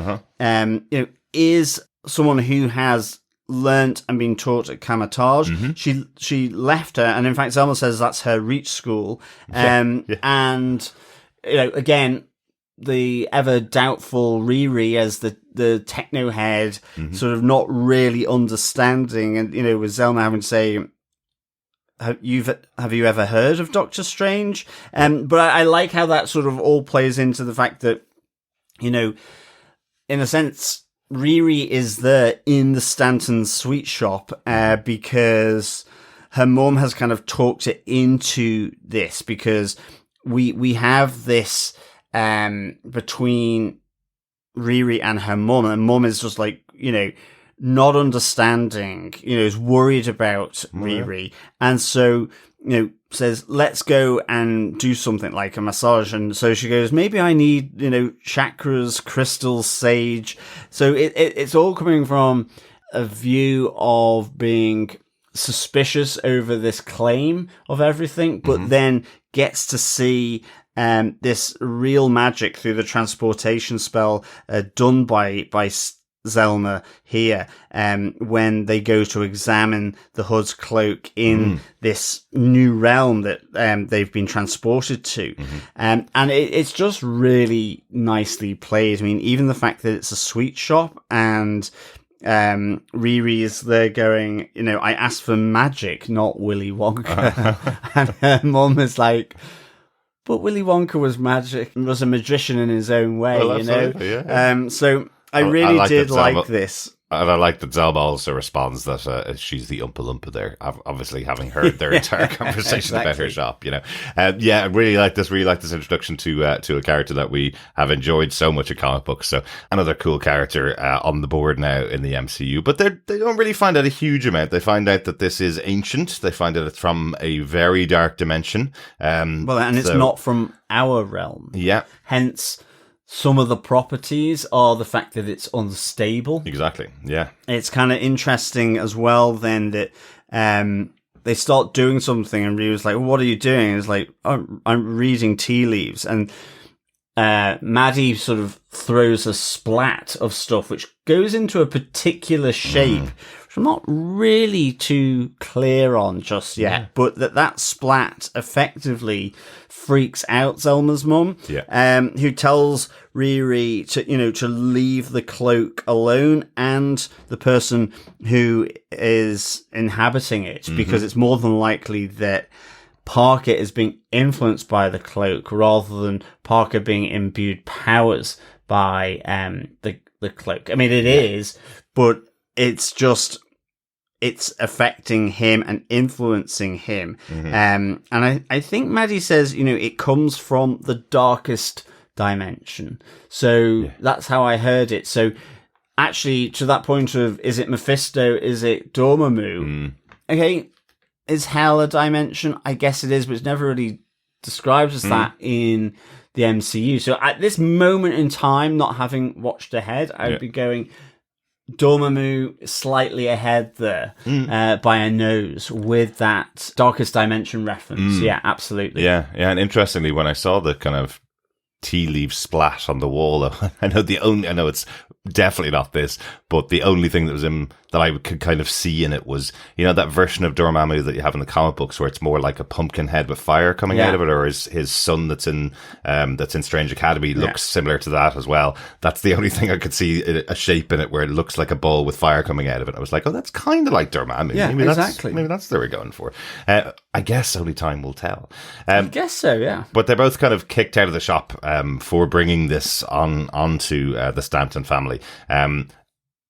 is someone who has learnt and been taught at Kamar-Taj. She left her, and in fact Zelma says that's her reach school. And you know, again, the ever doubtful Riri as the techno head, sort of not really understanding, and you know, with Zelma having to say, have you ever heard of Doctor Strange? But I like how that sort of all plays into the fact that, you know, in a sense, Riri is there in the Stanton sweet shop because her mum has kind of talked it into this, because we have this between Riri and her mum, and mum is just like, you know, not understanding, you know, is worried about Riri. And so says, let's go and do something like a massage. And so she goes, maybe I need, chakras, crystals, sage. So it's all coming from a view of being suspicious over this claim of everything, but then gets to see this real magic through the transportation spell done by Zelma here when they go to examine the Hood's cloak in this new realm that they've been transported to. And it's just really nicely played. I mean, even the fact that it's a sweet shop and Riri is there going, I asked for magic, not Willy Wonka. And her mum is like, but Willy Wonka was a magician in his own way, well, yeah. So I really did like this. And I like that Zelma also responds that she's the Oompa Loompa there, obviously having heard their entire conversation about her shop, I really like this introduction to a character that we have enjoyed so much in comic books. So another cool character on the board now in the MCU, but they don't really find out a huge amount. They find out that this is ancient. They find out it's from a very dark dimension. It's not from our realm. Yeah. Hence, some of the properties are the fact that it's unstable. Exactly, yeah. It's kind of interesting as well then that they start doing something and Ryu's like, well, what are you doing? And it's like, oh, I'm reading tea leaves. And Maddie sort of throws a splat of stuff which goes into a particular shape, which I'm not really too clear on just yet, but that splat effectively freaks out Zelma's mum, who tells Riri to leave the cloak alone and the person who is inhabiting it, because it's more than likely that Parker is being influenced by the cloak rather than Parker being imbued powers by the cloak. I mean, it is, but it's affecting him and influencing him. And I think Maddie says, it comes from the darkest dimension. So that's how I heard it. So actually, to that point of, is it Mephisto? Is it Dormammu? Okay. Is hell a dimension? I guess it is, but it's never really described as that in the MCU. So at this moment in time, not having watched ahead, I would be going Dormammu slightly ahead there by a nose with that Darkest Dimension reference. Yeah, absolutely. Yeah, and interestingly, when I saw the kind of tea leaf splat on the wall, I know it's definitely not this, but the only thing that was in that I could kind of see in it was, that version of Dormammu that you have in the comic books where it's more like a pumpkin head with fire coming out of it, or his son that's in Strange Academy looks similar to that as well. That's the only thing I could see, a shape in it where it looks like a ball with fire coming out of it. I was like, oh, that's kind of like Dormammu. Yeah, maybe exactly. Maybe that's what they were going for. I guess only time will tell. I guess so, yeah. But they're both kind of kicked out of the shop for bringing this onto the Stanton family.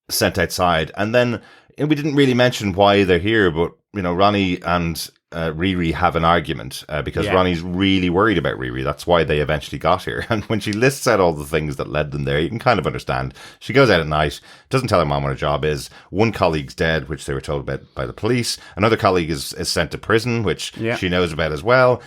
Sent outside, and then we didn't really mention why they're here, but Ronnie and Riri have an argument because Ronnie's really worried about Riri. That's why they eventually got here. And when she lists out all the things that led them there, you can kind of understand. She goes out at night, doesn't tell her mom what her job is. One colleague's dead, which they were told about by the police. Another colleague is sent to prison, which she knows about as well.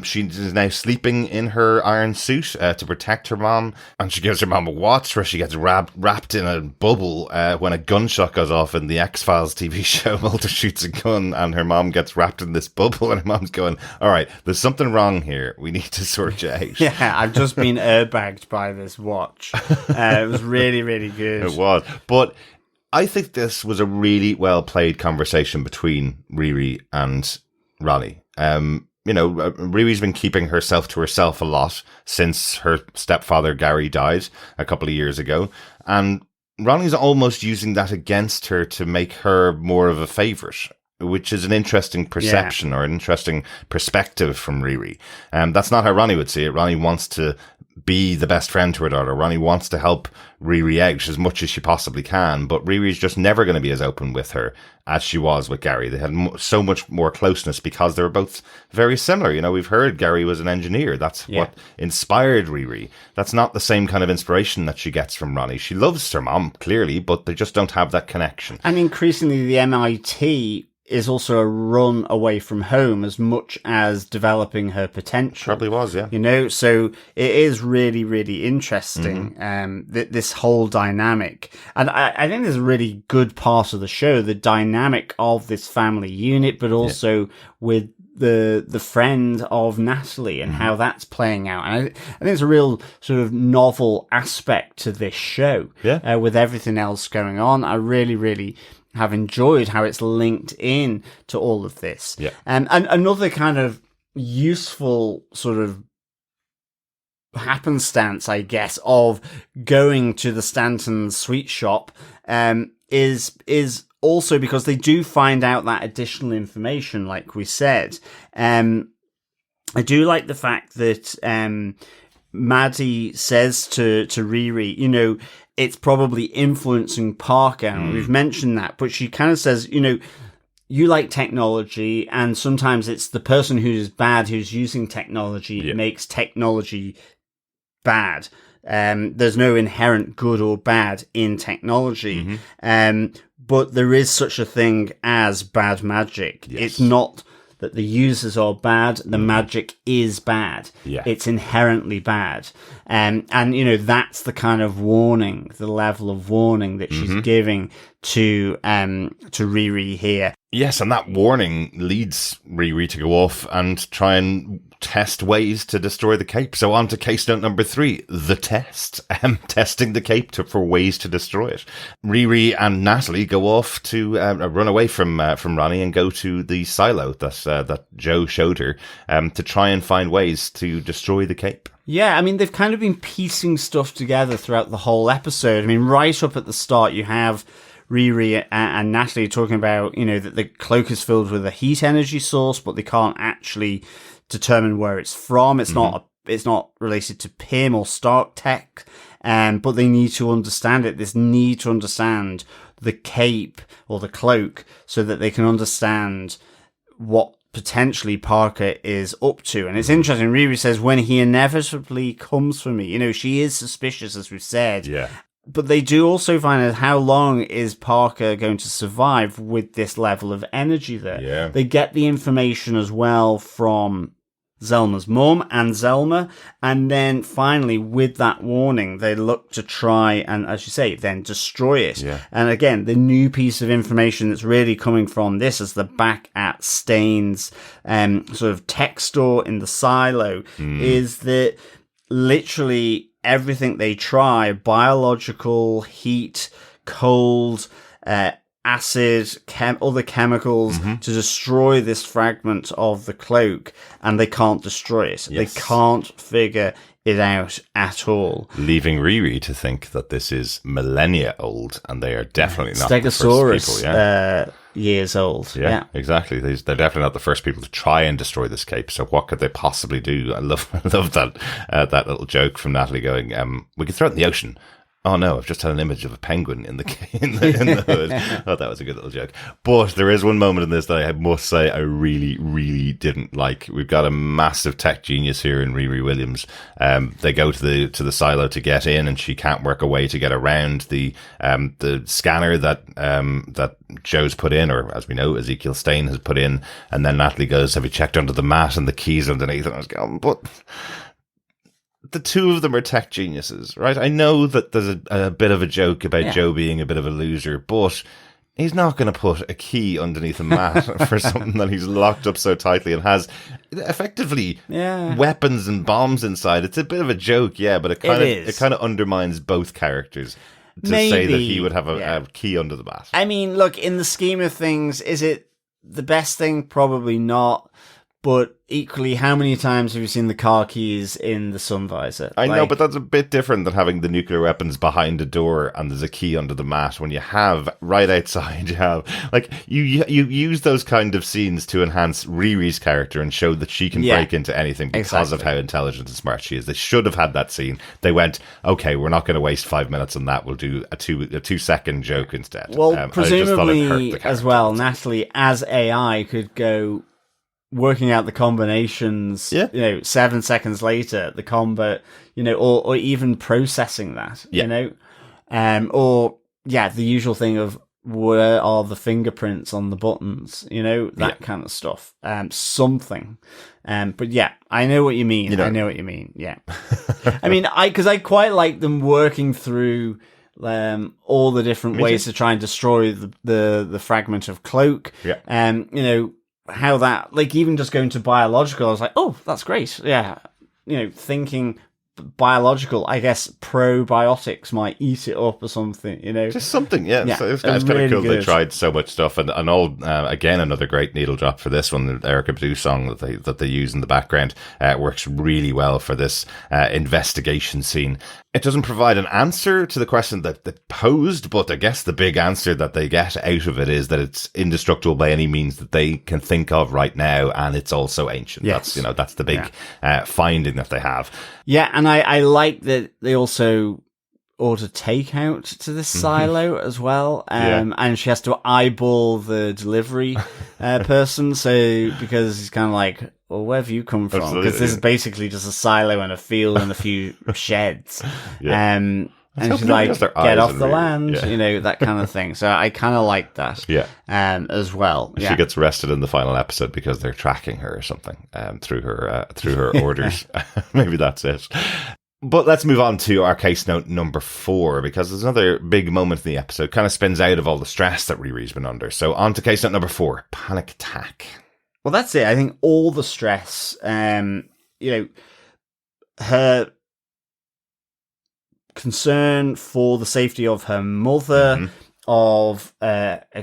She is now sleeping in her iron suit to protect her mom. And she gives her mom a watch where she gets wrapped in a bubble when a gunshot goes off in the X-Files TV show. Mulder shoots a gun and her mom gets wrapped in this bubble, and her mom's going, all right, there's something wrong here. We need to sort you out. Yeah, I've just been airbagged by this watch. It was really, really good. It was. But I think this was a really well played conversation between Riri and Ronnie. Riri's been keeping herself to herself a lot since her stepfather Gary died a couple of years ago. And Ronnie's almost using that against her to make her more of a favourite, which is an interesting perception or an interesting perspective from Riri. That's not how Ronnie would see it. Ronnie wants to be the best friend to her daughter. Ronnie wants to help Riri out as much as she possibly can, but Riri's just never going to be as open with her as she was with Gary. They had so much more closeness because they were both very similar. We've heard Gary was an engineer. That's what inspired Riri. That's not the same kind of inspiration that she gets from Ronnie. She loves her mom, clearly, but they just don't have that connection. And increasingly, the MIT is also a run away from home as much as developing her potential. Probably was, yeah. You know, so it is really, really interesting, this whole dynamic. And I think there's a really good part of the show, the dynamic of this family unit, but also with the friend of Natalie and how that's playing out. And I think it's a real sort of novel aspect to this show, with everything else going on. I really, really have enjoyed how it's linked in to all of this. Yeah. And another kind of useful sort of happenstance, I guess, of going to the Stanton sweet shop is also because they do find out that additional information, like we said. I do like the fact that Maddie says to Riri, you know, it's probably influencing Parker. And we've mentioned that, but she kind of says, you know, you like technology, and sometimes it's the person who's bad who's using technology makes technology bad. There's no inherent good or bad in technology. But there is such a thing as bad magic. Yes. It's not that the users are bad, the magic is bad. Yeah. It's inherently bad. And, you know, that's the kind of warning, the level of warning that she's giving to Riri here. Yes, and that warning leads Riri to go off and try and test ways to destroy the cape. So on to case note number 3, the test. Testing the cape for ways to destroy it. Riri and Natalie go off to run away from Ronnie and go to the silo that Joe showed her to try and find ways to destroy the cape. Yeah, I mean, they've kind of been piecing stuff together throughout the whole episode. I mean, right up at the start, you have Riri and Natalie talking about, you know, that the cloak is filled with a heat energy source, but they can't actually determine where it's from. It's not related to PIM or Stark Tech, but they need to understand it. This need to understand the cape or the cloak so that they can understand what potentially Parker is up to. And it's interesting, Riri says, when he inevitably comes for me, you know, she is suspicious, as we've said. Yeah. But they do also find out how long is Parker going to survive with this level of energy there. Yeah. They get the information as well from Zelma's mum and Zelma. And then finally, with that warning, they look to try and, as you say, then destroy it. Yeah. And again, the new piece of information that's really coming from this is the back at Stane's sort of tech store in the silo is that literally everything they try, biological, heat, cold, acid, other chemicals, to destroy this fragment of the cloak, and they can't destroy it. Yes. They can't figure it out at all. Leaving Riri to think that this is millennia old, and they are definitely not Stegosaurus, the first people. years old. Yeah, exactly. They're definitely not the first people to try and destroy this cape. So what could they possibly do? I love that little joke from Natalie going, "We could throw it in the ocean." Oh no, I've just had an image of a penguin in the hood. Oh, that was a good little joke. But there is one moment in this that I must say I really, really didn't like. We've got a massive tech genius here in Riri Williams. They go to the silo to get in, and she can't work a way to get around the scanner that Joe's put in, or as we know, Eziekiel Stane has put in. And then Natalie goes, "Have you checked under the mat?" And the keys underneath. And I was going, but the two of them are tech geniuses, right? I know that there's a bit of a joke about Joe being a bit of a loser, but he's not going to put a key underneath a mat for something that he's locked up so tightly and has effectively weapons and bombs inside. It's a bit of a joke, but it kind of undermines both characters to say that he would have a key under the mat. I mean, look, in the scheme of things, is it the best thing? Probably not. But equally, how many times have you seen the car keys in the sun visor? I know, but that's a bit different than having the nuclear weapons behind a door and there's a key under the mat. When you have right outside, you have like you use those kind of scenes to enhance Riri's character and show that she can break into anything because of how intelligent and smart she is. They should have had that scene. They went, okay, we're not going to waste 5 minutes on that. We'll do a 2-second joke instead. Well, presumably as well, Natalie as AI could go working out the combinations, 7 seconds later, the combo, or even processing that, the usual thing of where are the fingerprints on the buttons? You know, that kind of stuff. Something. But yeah, I know what you mean. I know what you mean. Yeah. I mean, because I quite like them working through all the different ways to try and destroy the fragment of cloak. Yeah. You know, how that, like, even just going to biological, I was like, oh, that's great. Yeah. You know, thinking biological, I guess probiotics might eat it up or something, you know. Just something, yeah. So it's kind of really cool. good. They tried so much stuff, and all again, another great needle drop for this one. The Erykah Badu song that they use in the background works really well for this investigation scene. It doesn't provide an answer to the question that posed, but I guess the big answer that they get out of it is that it's indestructible by any means that they can think of right now, and it's also ancient. Yes. That's the big finding that they have. Yeah, and I like that they also order takeout to this silo as well, and she has to eyeball the delivery person, so because he's kind of like, well, where have you come from? Because this is basically just a silo and a field and a few sheds. And she's like, get off the land, you know, that kind of thing. So I kind of like that as well. She gets arrested in the final episode because they're tracking her or something through her orders. Maybe that's it. But let's move on to our case note number 4, because there's another big moment in the episode. Kind of spins out of all the stress that Riri's been under. So on to case note number 4, panic attack. Well, that's it. I think all the stress, you know, her concern for the safety of her mother, of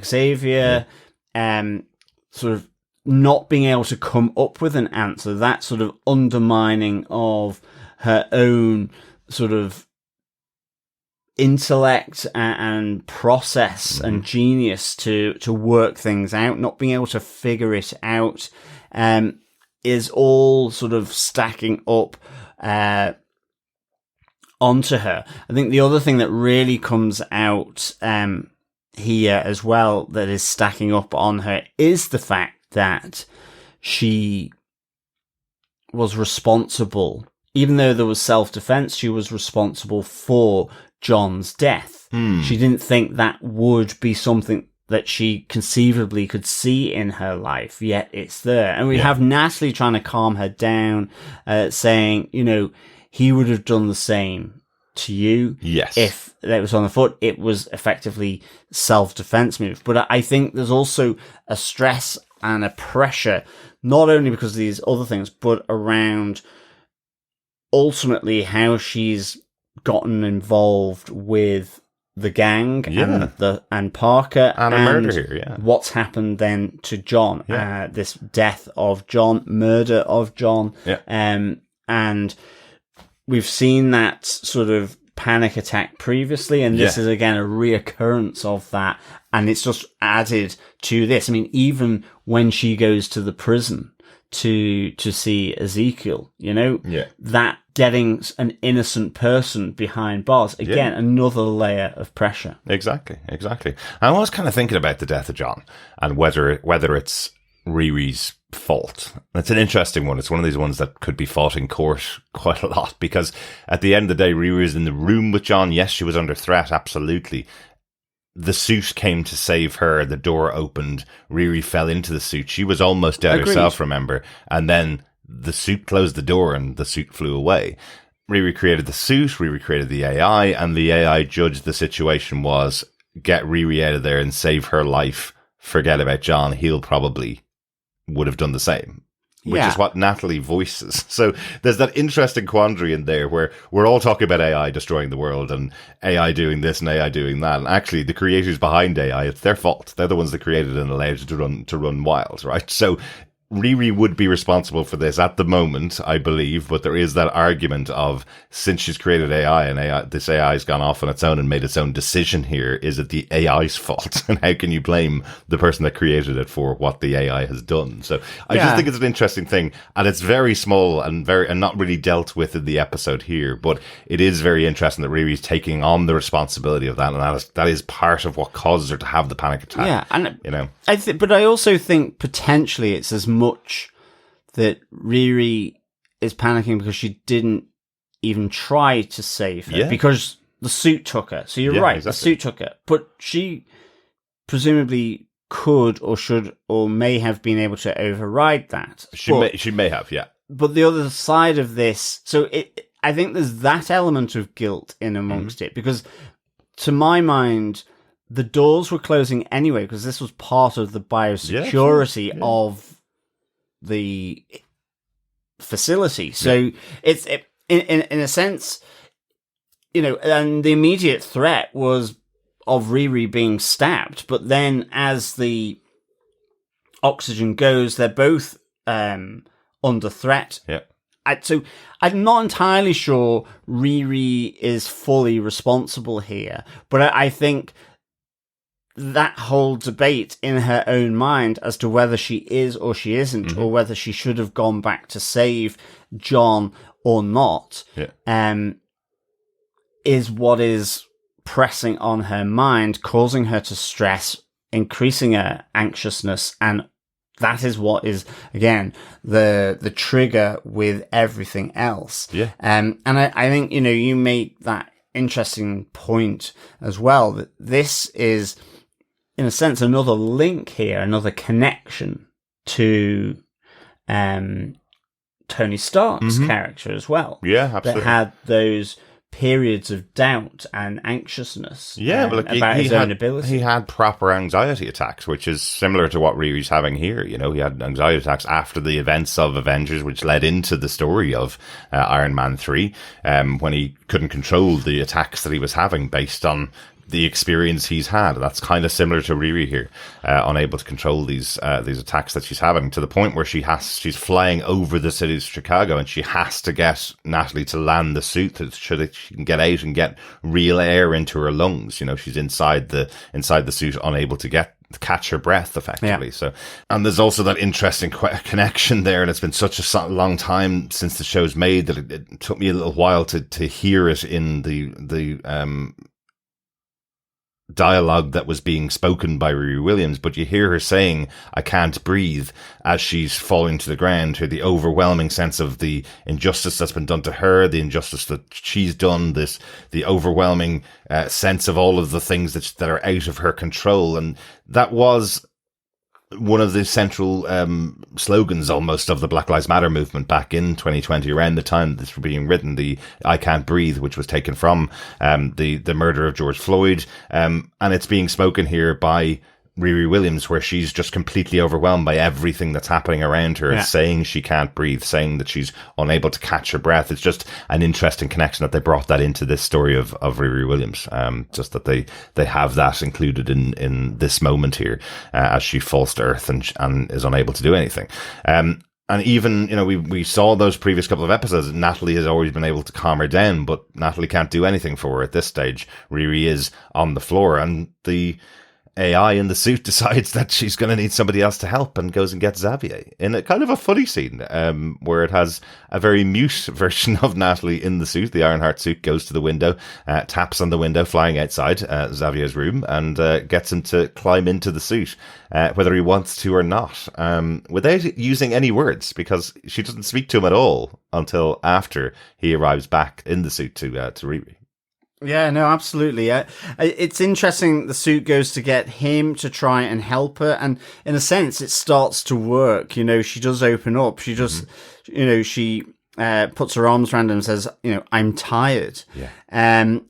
Xavier, sort of not being able to come up with an answer, that sort of undermining of her own sort of intellect and process and genius to work things out, not being able to figure it out, is all sort of stacking up onto her. I think the other thing that really comes out here as well that is stacking up on her is the fact that she was responsible. Even though there was self-defense, she was responsible for John's death. She didn't think that would be something that she conceivably could see in her life, yet it's there. And we have Natalie trying to calm her down, saying, you know, he would have done the same to you. Yes. If that was on the foot, it was effectively self-defense move. But I think there's also a stress and a pressure, not only because of these other things, but around ultimately how she's gotten involved with the gang and Parker and a murder here, what's happened then to John, this death of John, murder of John, and we've seen that sort of panic attack previously, and this is again a reoccurrence of that, and it's just added to this. I mean, even when she goes to the prison to see Eziekiel, you know, that getting an innocent person behind bars, again, another layer of pressure. Exactly. I was kind of thinking about the death of John and whether it's Riri's fault. It's an interesting one. It's one of these ones that could be fought in court quite a lot, because at the end of the day, Riri was in the room with John. Yes, she was under threat, absolutely. The suit came to save her. The door opened. Riri fell into the suit. She was almost dead herself, remember? And then the suit closed the door and the suit flew away. Riri created the suit. Riri created the AI, and the AI judged the situation was get Riri out of there and save her life. Forget about John. He'll probably would have done the same. Which is what Natalie voices. So there's that interesting quandary in there where we're all talking about AI destroying the world and AI doing this and AI doing that. And actually the creators behind AI, it's their fault. They're the ones that created it and allowed it to run wild, right? So Riri would be responsible for this at the moment, I believe, but there is that argument of, since she's created AI and this AI has gone off on its own and made its own decision here, is it the AI's fault? And how can you blame the person that created it for what the AI has done? So I just think it's an interesting thing, and it's very small and not really dealt with in the episode here, but it is very interesting that Riri's taking on the responsibility of that, and that is part of what causes her to have the panic attack. Yeah, and you know, but I also think potentially it's as much that Riri is panicking because she didn't even try to save her, because the suit took her. So you're right, exactly. The suit took her, but she presumably could or should or may have been able to override that. She may have, yeah. But the other side of this, I think there's that element of guilt in amongst it, because to my mind, the doors were closing anyway, because this was part of the biosecurity of the facility. So it's in a sense, and the immediate threat was of Riri being stabbed. But then as the oxygen goes, they're both under threat. Yeah. So I'm not entirely sure Riri is fully responsible here, but I think that whole debate in her own mind as to whether she is or she isn't, or whether she should have gone back to save John or not, is what is pressing on her mind, causing her to stress, increasing her anxiousness, and that is what is, again, the trigger with everything else. Yeah. And I think, you make that interesting point as well, that this is, in a sense, another link here, another connection to Tony Stark's character as well. Yeah, absolutely. That had those periods of doubt and anxiousness about his own ability. He had proper anxiety attacks, which is similar to what Riri's having here. He had anxiety attacks after the events of Avengers, which led into the story of Iron Man 3, when he couldn't control the attacks that he was having based on the experience he's had. That's kind of similar to Riri here, unable to control these attacks that she's having, to the point where she's flying over the city of Chicago, and she has to get Natalie to land the suit so that she can get out and get real air into her lungs. She's inside the suit, unable to catch her breath effectively. Yeah. So, and there's also that interesting connection there, and it's been such a long time since the show's made that it took me a little while to hear it in the dialogue that was being spoken by Riri Williams, but you hear her saying, "I can't breathe," as she's falling to the ground, the overwhelming sense of the injustice that's been done to her, the injustice that she's done, the overwhelming sense of all of the things that are out of her control. And that was one of the central slogans almost of the Black Lives Matter movement back in 2020, around the time that this was being written, the "I can't breathe," which was taken from the murder of George Floyd, and it's being spoken here by Riri Williams, where she's just completely overwhelmed by everything that's happening around her, saying she can't breathe, saying that she's unable to catch her breath. It's just an interesting connection that they brought that into this story of Riri Williams, just that they have that included in this moment here, as she falls to earth and is unable to do anything. And even, we saw those previous couple of episodes, Natalie has always been able to calm her down, but Natalie can't do anything for her at this stage. Riri is on the floor, and the AI in the suit decides that she's going to need somebody else to help, and goes and gets Xavier in a kind of a funny scene, where it has a very mute version of Natalie in the suit. The Ironheart suit goes to the window, taps on the window flying outside Xavier's room, and gets him to climb into the suit, whether he wants to or not, without using any words, because she doesn't speak to him at all until after he arrives back in the suit to Riri. Yeah, no, absolutely. It's interesting. The suit goes to get him to try and help her, and in a sense, it starts to work. She does open up. She just, she puts her arms around him and says, "I'm tired." Yeah.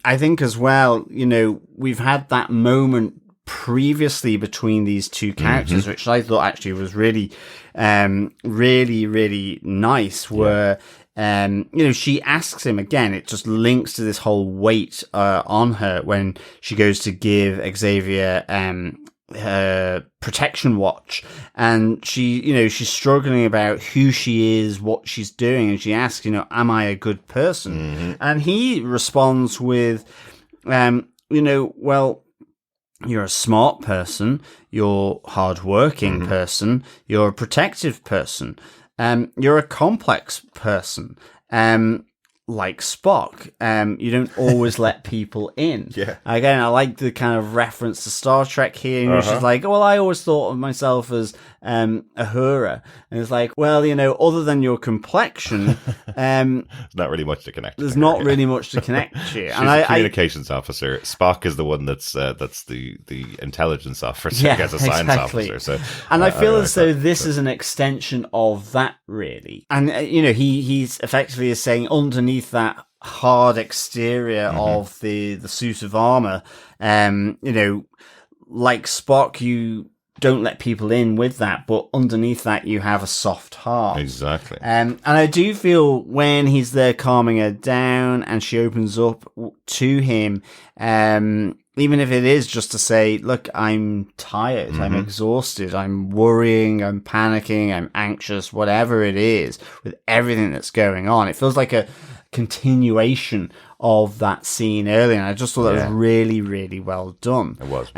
I think as well, we've had that moment previously between these two characters, which I thought actually was really, really, really nice. Where she asks him again. It just links to this whole weight on her when she goes to give Xavier her protection watch, and she's struggling about who she is, what she's doing, and she asks, "Am I a good person?" And he responds with, "Well, you're a smart person, you're hardworking person, you're a protective person. You're a complex person, like Spock. You don't always let people in." Yeah. Again, I like the kind of reference to Star Trek here. She's like, "Well, I always thought of myself as Uhura. And it's like, well, other than your complexion, There's not really much to connect. there's not really much to connect to. She's And a communications officer. Spock is the one that's the intelligence officer, I guess, a science officer. So, and I feel as though this is an extension of that, really. And he's effectively is saying underneath that hard exterior of the suit of armor, like Spock, you don't let people in with that, but underneath that you have a soft heart. Exactly. And I do feel when he's there calming her down and she opens up to him, even if it is just to say, look, I'm tired, I'm exhausted, I'm worrying, I'm panicking, I'm anxious, whatever it is, with everything that's going on. It feels like a continuation of that scene earlier. And I just thought that was really, really well done. It was.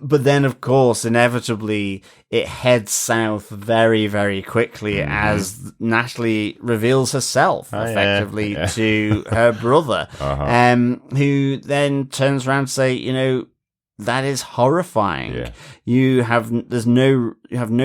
But then, of course, inevitably, it heads south very, very quickly as Natalie reveals herself effectively to her brother, who then turns around to say, that is horrifying. Yeah. You have no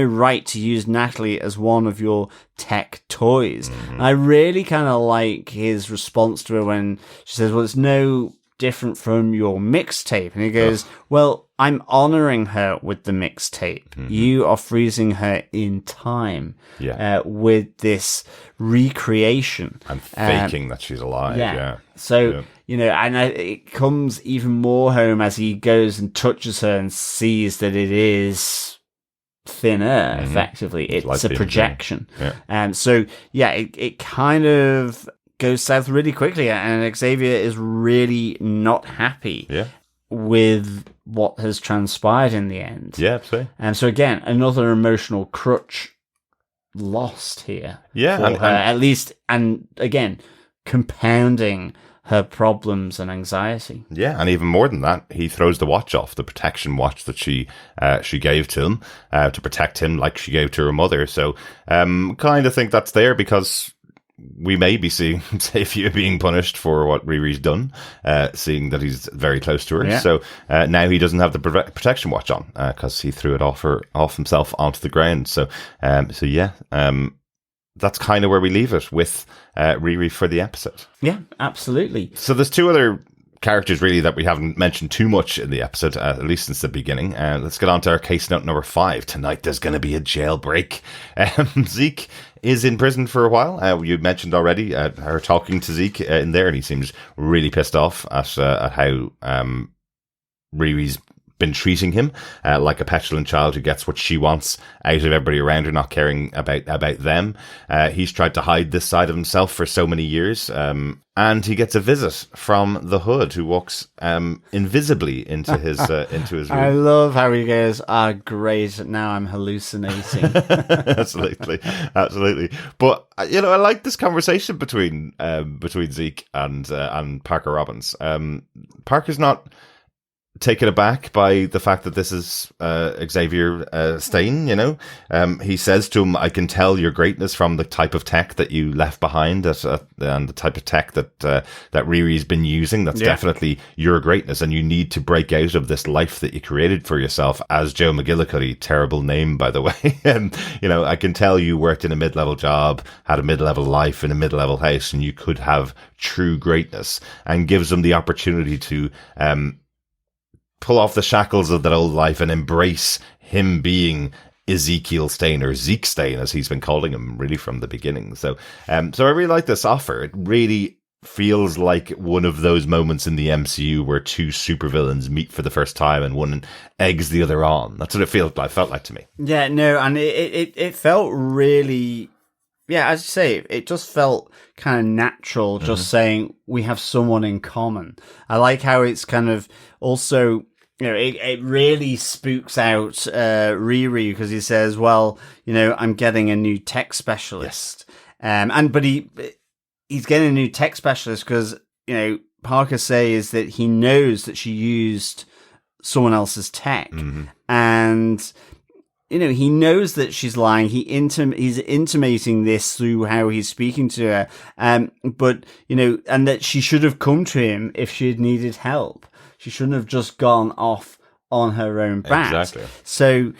right to use Natalie as one of your tech toys. I really kind of like his response to her when she says, well, it's no different from your mixtape. And he goes, well, I'm honoring her with the mixtape. You are freezing her in time with this recreation. And faking that she's alive. Yeah. So, and it comes even more home as he goes and touches her and sees that it is thin air, effectively. It's a projection. It kind of goes south really quickly, and Xavier is really not happy with what has transpired in the end. Yeah, absolutely. And so again, another emotional crutch lost here. Yeah, for her, at least, and again, compounding her problems and anxiety. Yeah, and even more than that, he throws the watch off, the protection watch that she gave to him to protect him, like she gave to her mother. So, kind of think that's there because we may be seeing Xavier being punished for what Riri's done, seeing that he's very close to her. Yeah. So now he doesn't have the protection watch on because he threw it off himself onto the ground. So that's kind of where we leave it with Riri for the episode. Yeah, absolutely. So there's two other characters really that we haven't mentioned too much in the episode, at least since the beginning. Let's get on to our case note number 5. Tonight there's going to be a jailbreak. Zeke is in prison for a while. You mentioned already her talking to Zeke in there, and he seems really pissed off at how Riri's been treating him like a petulant child who gets what she wants out of everybody around her, not caring about them. He's tried to hide this side of himself for so many years, and he gets a visit from the Hood, who walks invisibly into his room. I love how he goes, great, now I'm hallucinating. Absolutely. But I like this conversation between Zeke and Parker Robbins. Parker's not taken aback by the fact that this is Eziekiel Stane, he says to him, I can tell your greatness from the type of tech that you left behind and the type of tech that Riri's been using. That's definitely your greatness, and you need to break out of this life that you created for yourself as Joe McGillacuddy. Terrible name, by the way. I can tell you worked in a mid-level job, had a mid-level life in a mid-level house, and you could have true greatness, and gives him the opportunity to pull off the shackles of that old life and embrace him being Eziekiel Stane, or Zeke Stane, as he's been calling him really from the beginning. So I really like this offer. It really feels like one of those moments in the MCU where two supervillains meet for the first time and one eggs the other on. That's what it felt like to me. Yeah, no, and it felt really, as you say, it just felt kind of natural, just saying we have someone in common. I like how it's kind of also, it really spooks out Riri, because he says, well, I'm getting a new tech specialist. But he's getting a new tech specialist because, Parker says that he knows that she used someone else's tech. And he knows that she's lying. He's intimating this through how he's speaking to her. But and that she should have come to him if she had needed help. She shouldn't have just gone off on her own bat. Exactly. So,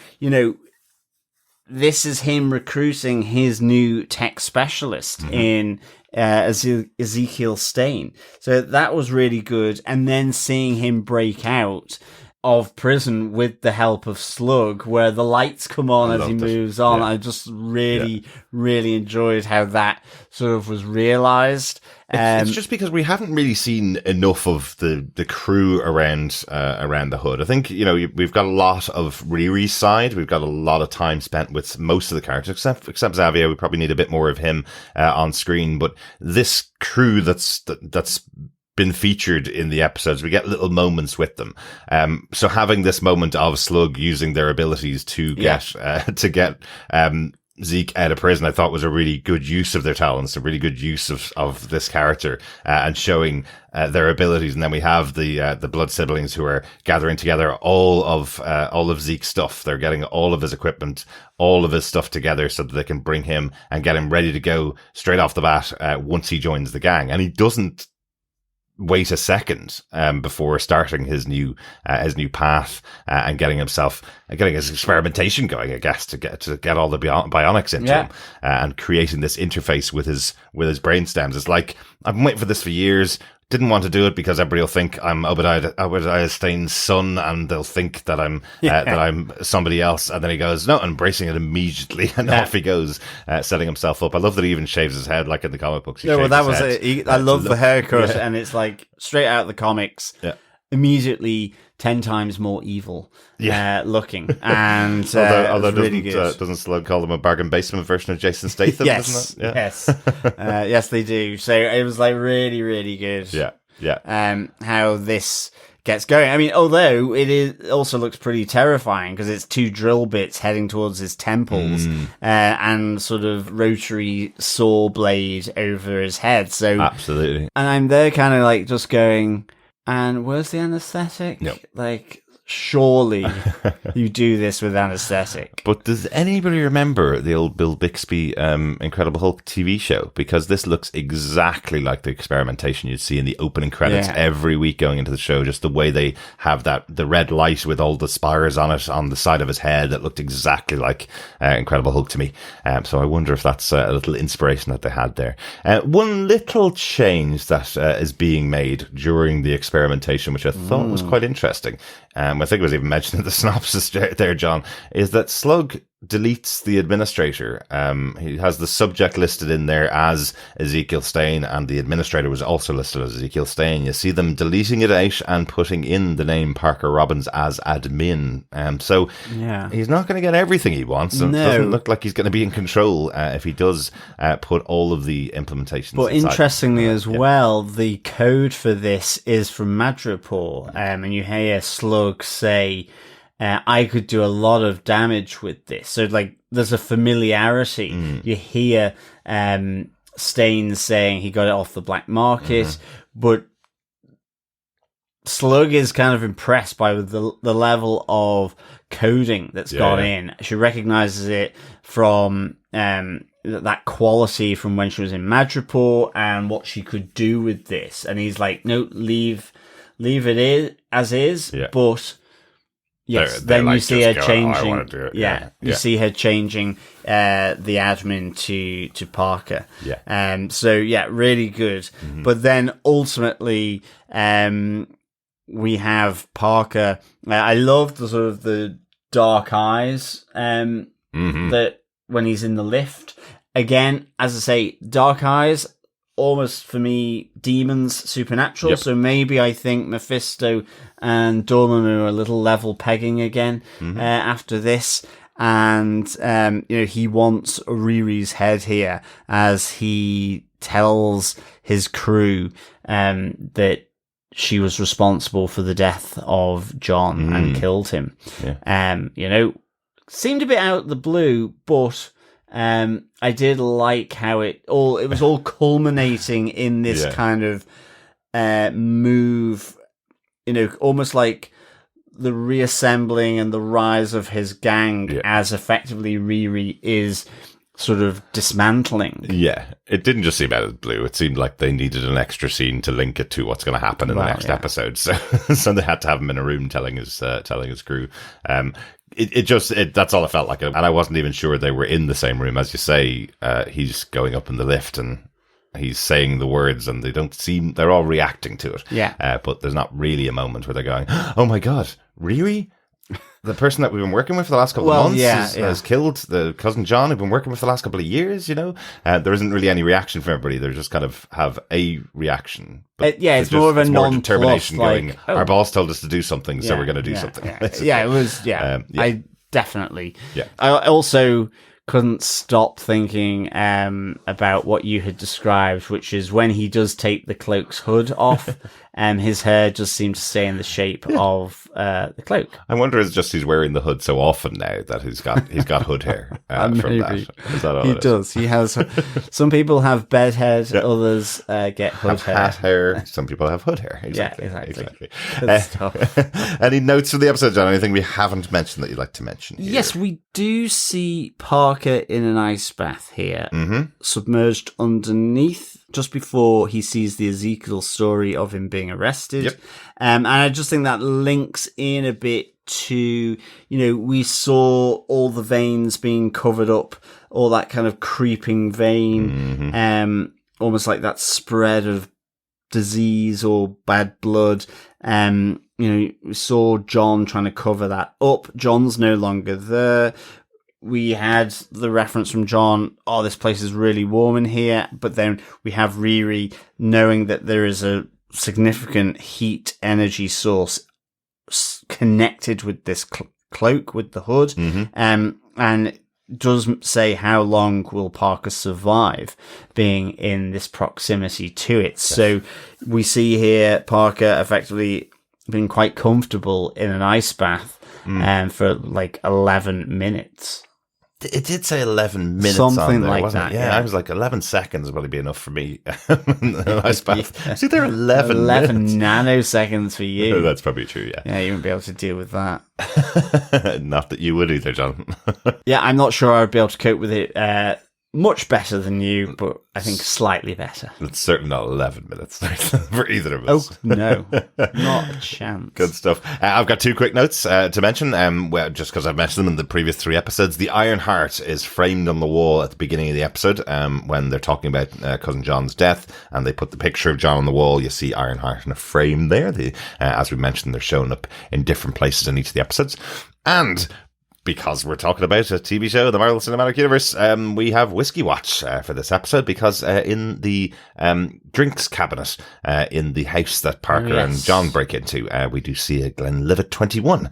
this is him recruiting his new tech specialist in Eziekiel Stane. So that was really good. And then seeing him break out of prison with the help of Slug, where the lights come on as he moves on. I just really enjoyed how that sort of was realized. It's just because we haven't really seen enough of the crew around the hood. I think, we've got a lot of Riri's side. We've got a lot of time spent with most of the characters, except Xavier. We probably need a bit more of him on screen. But this crew that's been featured in the episodes, we get little moments with them. So having this moment of Slug using their abilities to get Zeke out of prison, I thought was a really good use of their talents, a really good use of this character, and showing their abilities. And then we have the blood siblings who are gathering together all of Zeke's stuff. They're getting all of his equipment, all of his stuff together so that they can bring him and get him ready to go straight off the bat once he joins the gang. And he doesn't wait a second before starting his new path and getting his experimentation going, I guess, to get all the bionics into him and creating this interface with his brain stems. It's like, I've been waiting for this for years. Didn't want to do it because everybody will think I'm Obadiah Stane's son, and they'll think that I'm that I'm somebody else. And then he goes, no, embracing it immediately, and off he goes, setting himself up. I love that he even shaves his head, like in the comic books. That was it. I love the haircut, and it's like straight out of the comics. Yeah. Immediately 10 times more evil looking, and although really good. Doesn't Slug call them a bargain basement version of Jason Statham? Yes, isn't it? Yes, they do. So it was like really, really good. Yeah. How this gets going. I mean, although it also looks pretty terrifying because it's 2 drill bits heading towards his temples and sort of rotary saw blade over his head. So absolutely. And I'm there kind of like just going, and where's the anesthetic? Nope. Like, surely you do this with anesthetic. But does anybody remember the old Bill Bixby Incredible Hulk TV show? Because this looks exactly like the experimentation you'd see in the opening credits every week going into the show. Just the way they have the red light with all the spires on it on the side of his head. It looked exactly like Incredible Hulk to me. So I wonder if that's a little inspiration that they had there. One little change that is being made during the experimentation, which I thought was quite interesting. I think it was even mentioned in the synopsis there, John, is that Slug deletes the administrator. He has the subject listed in there as Eziekiel Stane, and the administrator was also listed as Eziekiel Stane. You see them deleting it out and putting in the name Parker Robbins as admin. So he's not going to get everything he wants, and it doesn't look like he's going to be in control if he does put all of the implementations But inside. interestingly as well, the code for this is from Madripoor, and you hear Slug say, I could do a lot of damage with this. So, like, there's a familiarity. You hear Stane saying he got it off the black market, but Slug is kind of impressed by the level of coding that's gone in. She recognizes it from that quality from when she was in Madripoor and what she could do with this. And he's like, no, leave it as is, but... Yes, then you see her changing. You see her changing the admin to Parker. So really good. But then ultimately, we have Parker. I love the sort of the dark eyes that when he's in the lift. Again, as I say, dark eyes. Almost for me, demons, supernatural. So maybe I think Mephisto and Dormammu are a little level pegging again after this. And he wants Riri's head here as he tells his crew that she was responsible for the death of John and killed him. Seemed a bit out of the blue, but. I did like how it was all culminating in this kind of move, almost like the reassembling and the rise of his gang as effectively Riri is sort of dismantling. Yeah, it didn't just seem out of the blue. It seemed like they needed an extra scene to link it to what's going to happen in the next episode. So they had to have him in a room telling his crew. That's all it felt like. And I wasn't even sure they were in the same room. As you say, he's going up in the lift and he's saying the words and they're all reacting to it. Yeah. But there's not really a moment where they're going, oh my God, Riri? The person that we've been working with for the last couple of months has killed the cousin John who've been working with for the last couple of years, you know? There isn't really any reaction from everybody. They just kind of have a reaction. But it's more of a determination going, like, our boss told us to do something, so we're going to do something. It was, I definitely. Yeah. I also couldn't stop thinking about what you had described, which is when he does take the cloak's hood off, his hair just seems to stay in the shape of the cloak. I wonder if it's just he's wearing the hood so often now that he's got hood hair from that. Is that all he it is? does. He has. Some people have bed head, others get hood hair. Hat hair. Some people have hood hair. Exactly. Yeah, exactly. Good stuff. Any notes from the episode, John? Anything we haven't mentioned that you'd like to mention here? Yes, we do see Parker in an ice bath here, submerged underneath, just before he sees the Eziekiel story of him being arrested. Yep. And I just think that links in a bit to, we saw all the veins being covered up, all that kind of creeping vein, almost like that spread of disease or bad blood. We saw John trying to cover that up. John's no longer there. We had the reference from John, this place is really warm in here. But then we have Riri knowing that there is a significant heat energy source connected with this cloak, with the hood. And does say how long will Parker survive being in this proximity to it. Yes. So we see here Parker effectively being quite comfortable in an ice bath for like 11 minutes. It did say 11 minutes. Something on there, like wasn't that. It? Yeah, I was like 11 seconds would probably be enough for me. Ice bath. See, there 11 minutes. Nanoseconds for you. That's probably true, yeah. Yeah, you wouldn't be able to deal with that. Not that you would either, John. Yeah, I'm not sure I'd be able to cope with it much better than you, but I think slightly better. It's certainly not 11 minutes for either of us. Oh, no. Not a chance. Good stuff. I've got two quick notes to mention, just because I've mentioned them in the previous 3 episodes. The Ironheart is framed on the wall at the beginning of the episode when they're talking about Cousin John's death, and they put the picture of John on the wall. You see Ironheart in a frame there. As we mentioned, they're showing up in different places in each of the episodes. And because we're talking about a TV show, the Marvel Cinematic Universe, we have Whiskey Watch for this episode, because in the drinks cabinet in the house that Parker and John break into, we do see a Glenlivet 21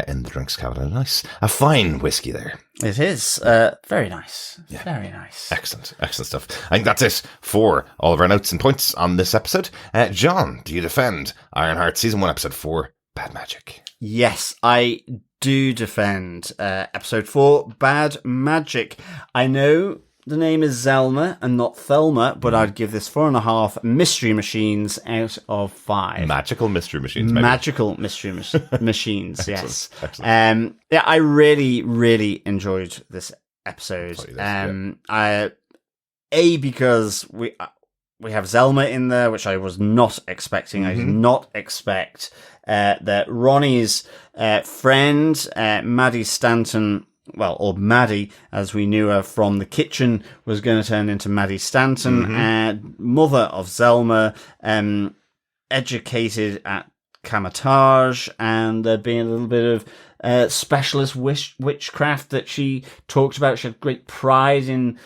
in the drinks cabinet. Nice. A fine whiskey there. It is. Very nice. Yeah. Very nice. Excellent. Excellent stuff. I think that's it for all of our notes and points on this episode. John, do you defend Ironheart Season 1, Episode 4, Bad Magic? Yes, I do defend episode 4, Bad Magic. I know the name is Zelma and not Thelma, but I'd give this 4.5 mystery machines out of 5. Magical mystery machines, maybe. Magical mystery machines, yes. Excellent. I really, really enjoyed this episode. Because we have Zelma in there, which I was not expecting. I did not expect that Ronnie's friend, Maddie Stanton, or Maddie, as we knew her from the kitchen, was going to turn into Maddie Stanton, mother of Zelma, educated at Kamar-Taj, and there being a little bit of specialist witchcraft that she talked about. She had great pride in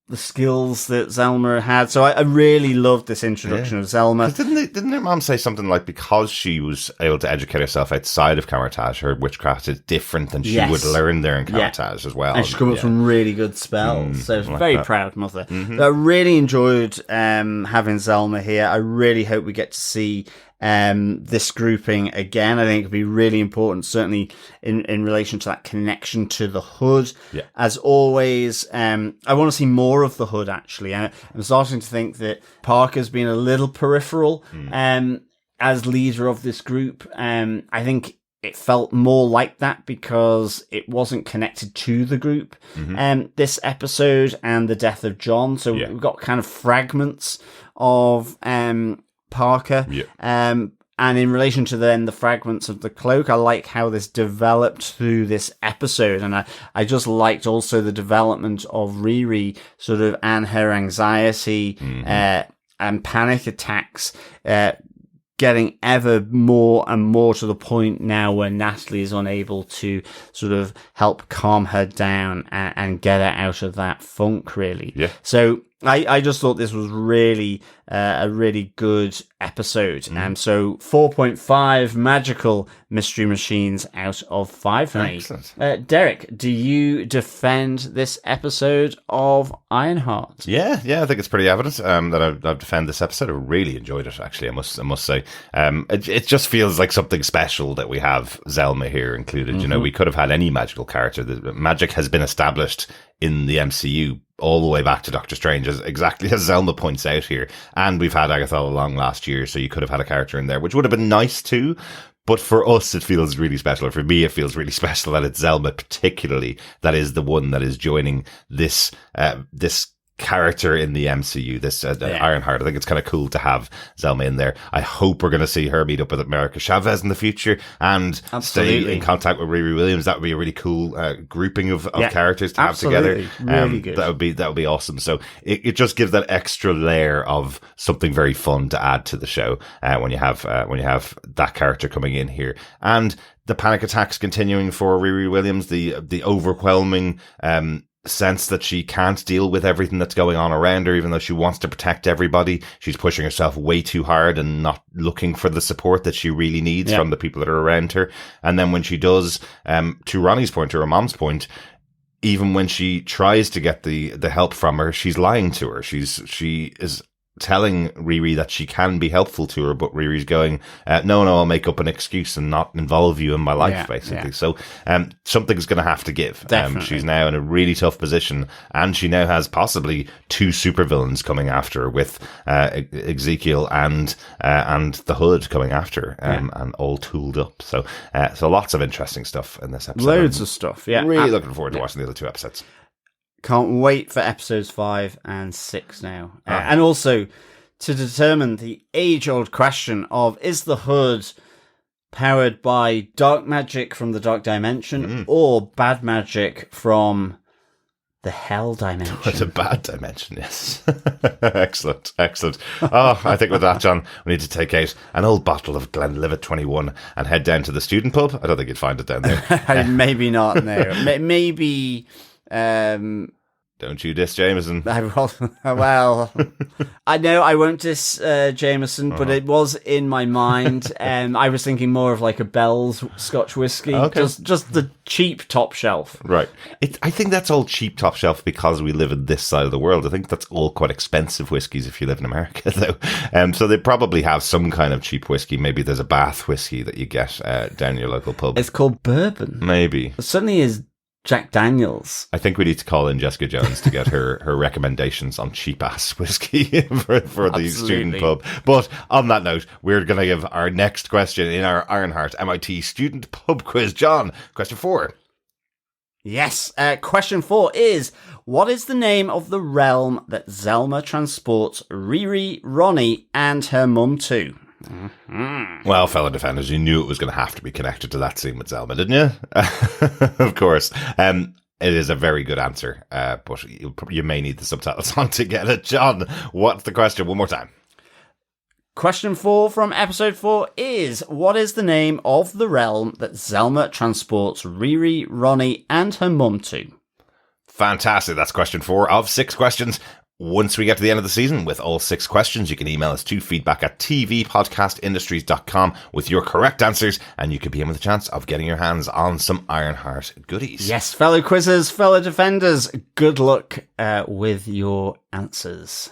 the skills that Zelma had. So I really loved this introduction of Zelma. Didn't her mom say something like, because she was able to educate herself outside of Kamar-Taj, her witchcraft is different than she would learn there in Kamar-Taj as well. And she's come up with some really good spells. So very proud mother. So I really enjoyed having Zelma here. I really hope we get to see this grouping again. I think it'd be really important, certainly in relation to that connection to the hood. Yeah. As always, I want to see more of the hood, actually. I'm starting to think that Parker's been a little peripheral as leader of this group. I think it felt more like that because it wasn't connected to the group this episode and the death of John. So we've got kind of fragments of Parker. Yeah. And in relation to then the fragments of the cloak, I like how this developed through this episode. And I just liked also the development of Riri sort of and her anxiety and panic attacks getting ever more and more to the point now where Natalie is unable to sort of help calm her down and get her out of that funk, really. Yeah. So I just thought this was really a really good episode. So 4.5 magical mystery machines out of 5 for me. Excellent. Derek, do you defend this episode of Ironheart? Yeah, I think it's pretty evident that I've defended this episode. I really enjoyed it, actually, I must say. It just feels like something special that we have Zelma here included. You know, we could have had any magical character. The magic has been established in the MCU all the way back to Doctor Strange, exactly as Zelma points out here. And we've had Agatha all along last year, so you could have had a character in there, which would have been nice too. But for us, it feels really special. Or for me, it feels really special that it's Zelma particularly that is the one that is joining this character in the MCU, this Ironheart. I think it's kind of cool to have Zelma in there. I hope we're going to see her meet up with America Chavez in the future and stay in contact with Riri Williams. That would be a really cool grouping of characters to have together. Really good. That would be awesome. So it just gives that extra layer of something very fun to add to the show when you have that character coming in here. And the panic attacks continuing for Riri Williams, the overwhelming sense that she can't deal with everything that's going on around her, even though she wants to protect everybody. She's pushing herself way too hard and not looking for the support that she really needs from the people that are around her. And then when she does, to Ronnie's point, to her mom's point, even when she tries to get the help from her, she's lying to her. She is telling Riri that she can be helpful to her, but Riri's going, no, I'll make up an excuse and not involve you in my life, basically. Yeah. So something's going to have to give. She's now in a really tough position, and she now has possibly 2 supervillains coming after her, with Eziekiel and the Hood coming after her, and all tooled up. So lots of interesting stuff in this episode. Loads of stuff, yeah. Really looking forward to watching the other 2 episodes. Can't wait for episodes 5 and 6 now. And also to determine the age-old question of, is the Hood powered by dark magic from the dark dimension or bad magic from the hell dimension? It's a bad dimension, yes. Excellent. Oh, I think with that, John, we need to take out an old bottle of Glenlivet 21 and head down to the student pub. I don't think you'd find it down there. Maybe not, no. Maybe... Don't you diss Jameson? Well, I know I won't diss Jameson, but it was in my mind. I was thinking more of like a Bell's Scotch whiskey, just the cheap top shelf. Right. I think that's all cheap top shelf because we live in this side of the world. I think that's all quite expensive whiskies if you live in America, though. So they probably have some kind of cheap whiskey. Maybe there's a Bath whiskey that you get down your local pub. It's called bourbon. Maybe. It certainly is Jack Daniels. I think we need to call in Jessica Jones to get her recommendations on cheap-ass whiskey for the student pub. But on that note, we're going to give our next question in our Ironheart MIT student pub quiz. John, question 4. Yes, question 4 is, what is the name of the realm that Zelma transports Riri, Ronnie, and her mum to? Well, fellow defenders, you knew it was going to have to be connected to that scene with Zelma, didn't you? Of course. It is a very good answer, but you may need the subtitles on to get it. John, what's the question? One more time. Question 4 from episode 4 is, what is the name of the realm that Zelma transports Riri, Ronnie, and her mum to? Fantastic. That's question 4 of 6 questions. Once we get to the end of the season with all 6 questions, you can email us to feedback@tvpodcastindustries.com with your correct answers, and you could be in with a chance of getting your hands on some Ironheart goodies. Yes, fellow quizzers, fellow defenders, good luck with your answers.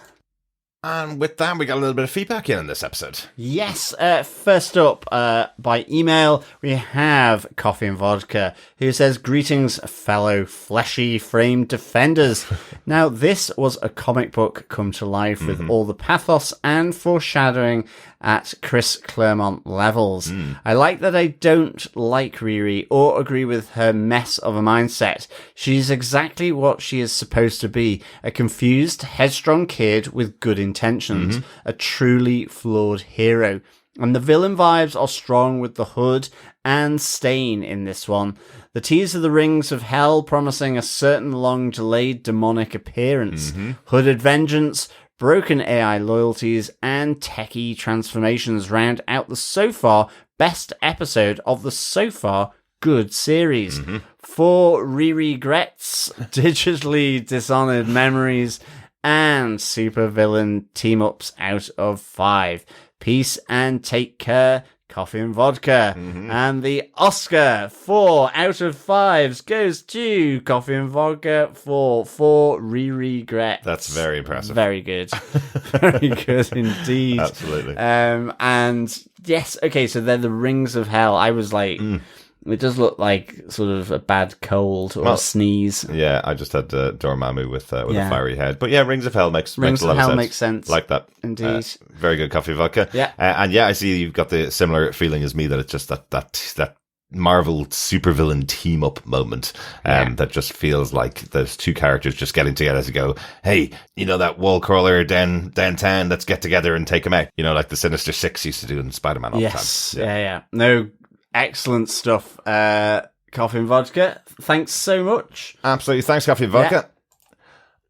And with that, we got a little bit of feedback in this episode. Yes, first up, by email, we have Coffee and Vodka, who says, greetings, fellow fleshy framed defenders. Now, this was a comic book come to life with all the pathos and foreshadowing at Chris Claremont levels. I like that I don't like Riri or agree with her mess of a mindset. She's exactly what she is supposed to be, a confused, headstrong kid with good intentions, a truly flawed hero. And the villain vibes are strong with the Hood and Stane in this one. The tease of the Rings of Hell promising a certain long-delayed demonic appearance. Hooded vengeance, broken AI loyalties, and techie transformations round out the so far best episode of the so far good series. 4 re-regrets, digitally dishonored memories, and super villain team-ups out of 5. Peace and take care, coffee and vodka. And the Oscar 4 out of 5 goes to coffee and vodka for 4 re-regrets. That's very impressive. Very good. Very good indeed. Absolutely. And yes, okay, so they're the Rings of Hell. I was like... It does look like sort of a bad cold or a sneeze. Yeah, I just had Dormammu with a fiery head. But yeah, Rings of Hell makes a lot of sense. Rings of Hell makes sense. Like that. Indeed. Very good coffee vodka. Yeah. And yeah, I see you've got the similar feeling as me that it's just that Marvel supervillain team up moment that just feels like there's two characters just getting together to go, hey, you know that wall crawler downtown, let's get together and take him out. You know, like the Sinister Six used to do in Spider-Man all the time. Yeah. No, excellent stuff. Coffee and vodka, thanks so much. Absolutely. Thanks, Coffee and Vodka.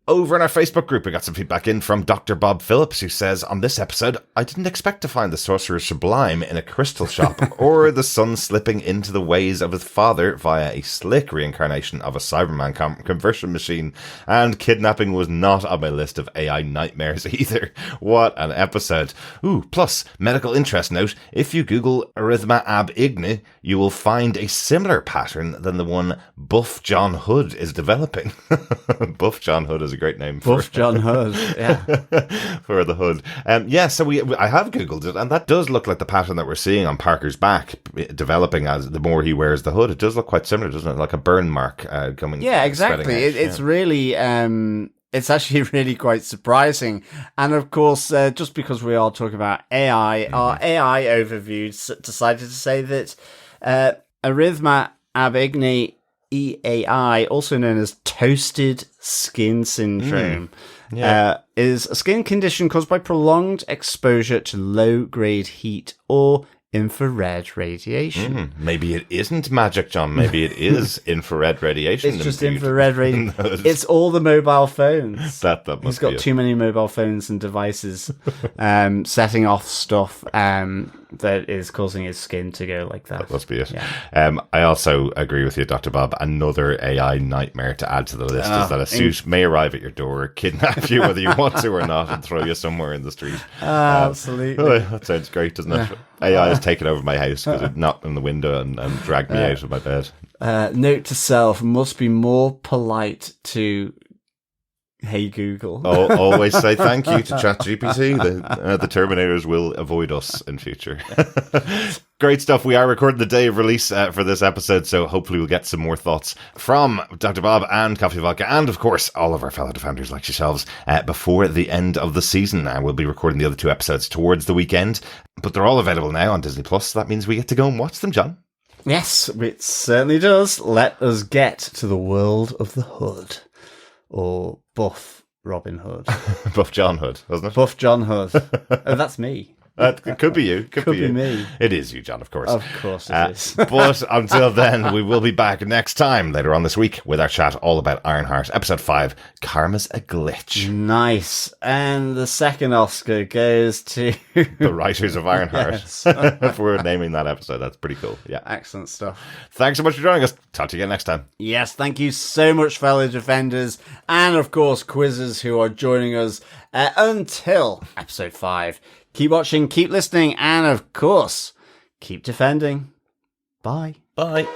Over in our Facebook group, we got some feedback in from Dr. Bob Phillips, who says, on this episode, I didn't expect to find the Sorcerer Sublime in a crystal shop, or the son slipping into the ways of his father via a slick reincarnation of a Cyberman conversion machine, and kidnapping was not on my list of AI nightmares either. What an episode. Ooh, plus, medical interest note, if you Google arrhythma ab igni, you will find a similar pattern than the one Buff John Hood is developing. Buff John Hood is a great name for Buff John Hood, yeah. for the Hood. So I have Googled it, and that does look like the pattern that we're seeing on Parker's back developing as the more he wears the Hood. It does look quite similar, doesn't it? Like a burn mark coming. Yeah, exactly. It's really... it's actually really quite surprising. And of course, just because we are talking about AI, our AI overview decided to say that arrhythma ab igni, EAI, also known as toasted skin syndrome, is a skin condition caused by prolonged exposure to low-grade heat or infrared radiation. Maybe it isn't magic, John. Maybe it is infrared radiation. It's just infrared radiation. It's all the mobile phones. That must He's got too many mobile phones and devices setting off stuff that is causing his skin to go like that. That must be it. Yeah. I also agree with you, Dr. Bob. Another AI nightmare to add to the list is that a suit may arrive at your door, kidnap you whether you want to or not, and throw you somewhere in the street. Absolutely. That sounds great, doesn't it? AI has taken over my house because it knocked on the window and dragged me out of my bed. Note to self, must be more polite to Hey Google. Always say thank you to ChatGPT. The Terminators will avoid us in future. Great stuff. We are recording the day of release for this episode, so hopefully we'll get some more thoughts from Dr. Bob and Coffee Vodka, and of course all of our fellow defenders like yourselves before the end of the season. We'll be recording the other 2 episodes towards the weekend, but they're all available now on Disney Plus. So that means we get to go and watch them, John. Yes, it certainly does. Let us get to the world of the Hood. Or Buff Robin Hood. Buff John Hood, wasn't it? Buff John Hood. Oh, that's me. It could be you. Could be me. It is you, John, of course. Of course it is. But until then, we will be back next time, later on this week, with our chat all about Ironheart, Episode 5, Karma's a Glitch. Nice. And the second Oscar goes to... the writers of Ironheart. Yes. If we're naming that episode, that's pretty cool. Yeah. Excellent stuff. Thanks so much for joining us. Talk to you again next time. Yes, thank you so much, fellow defenders, and of course, quizzes who are joining us until Episode 5. Keep watching, keep listening, and of course, keep defending. Bye. Bye.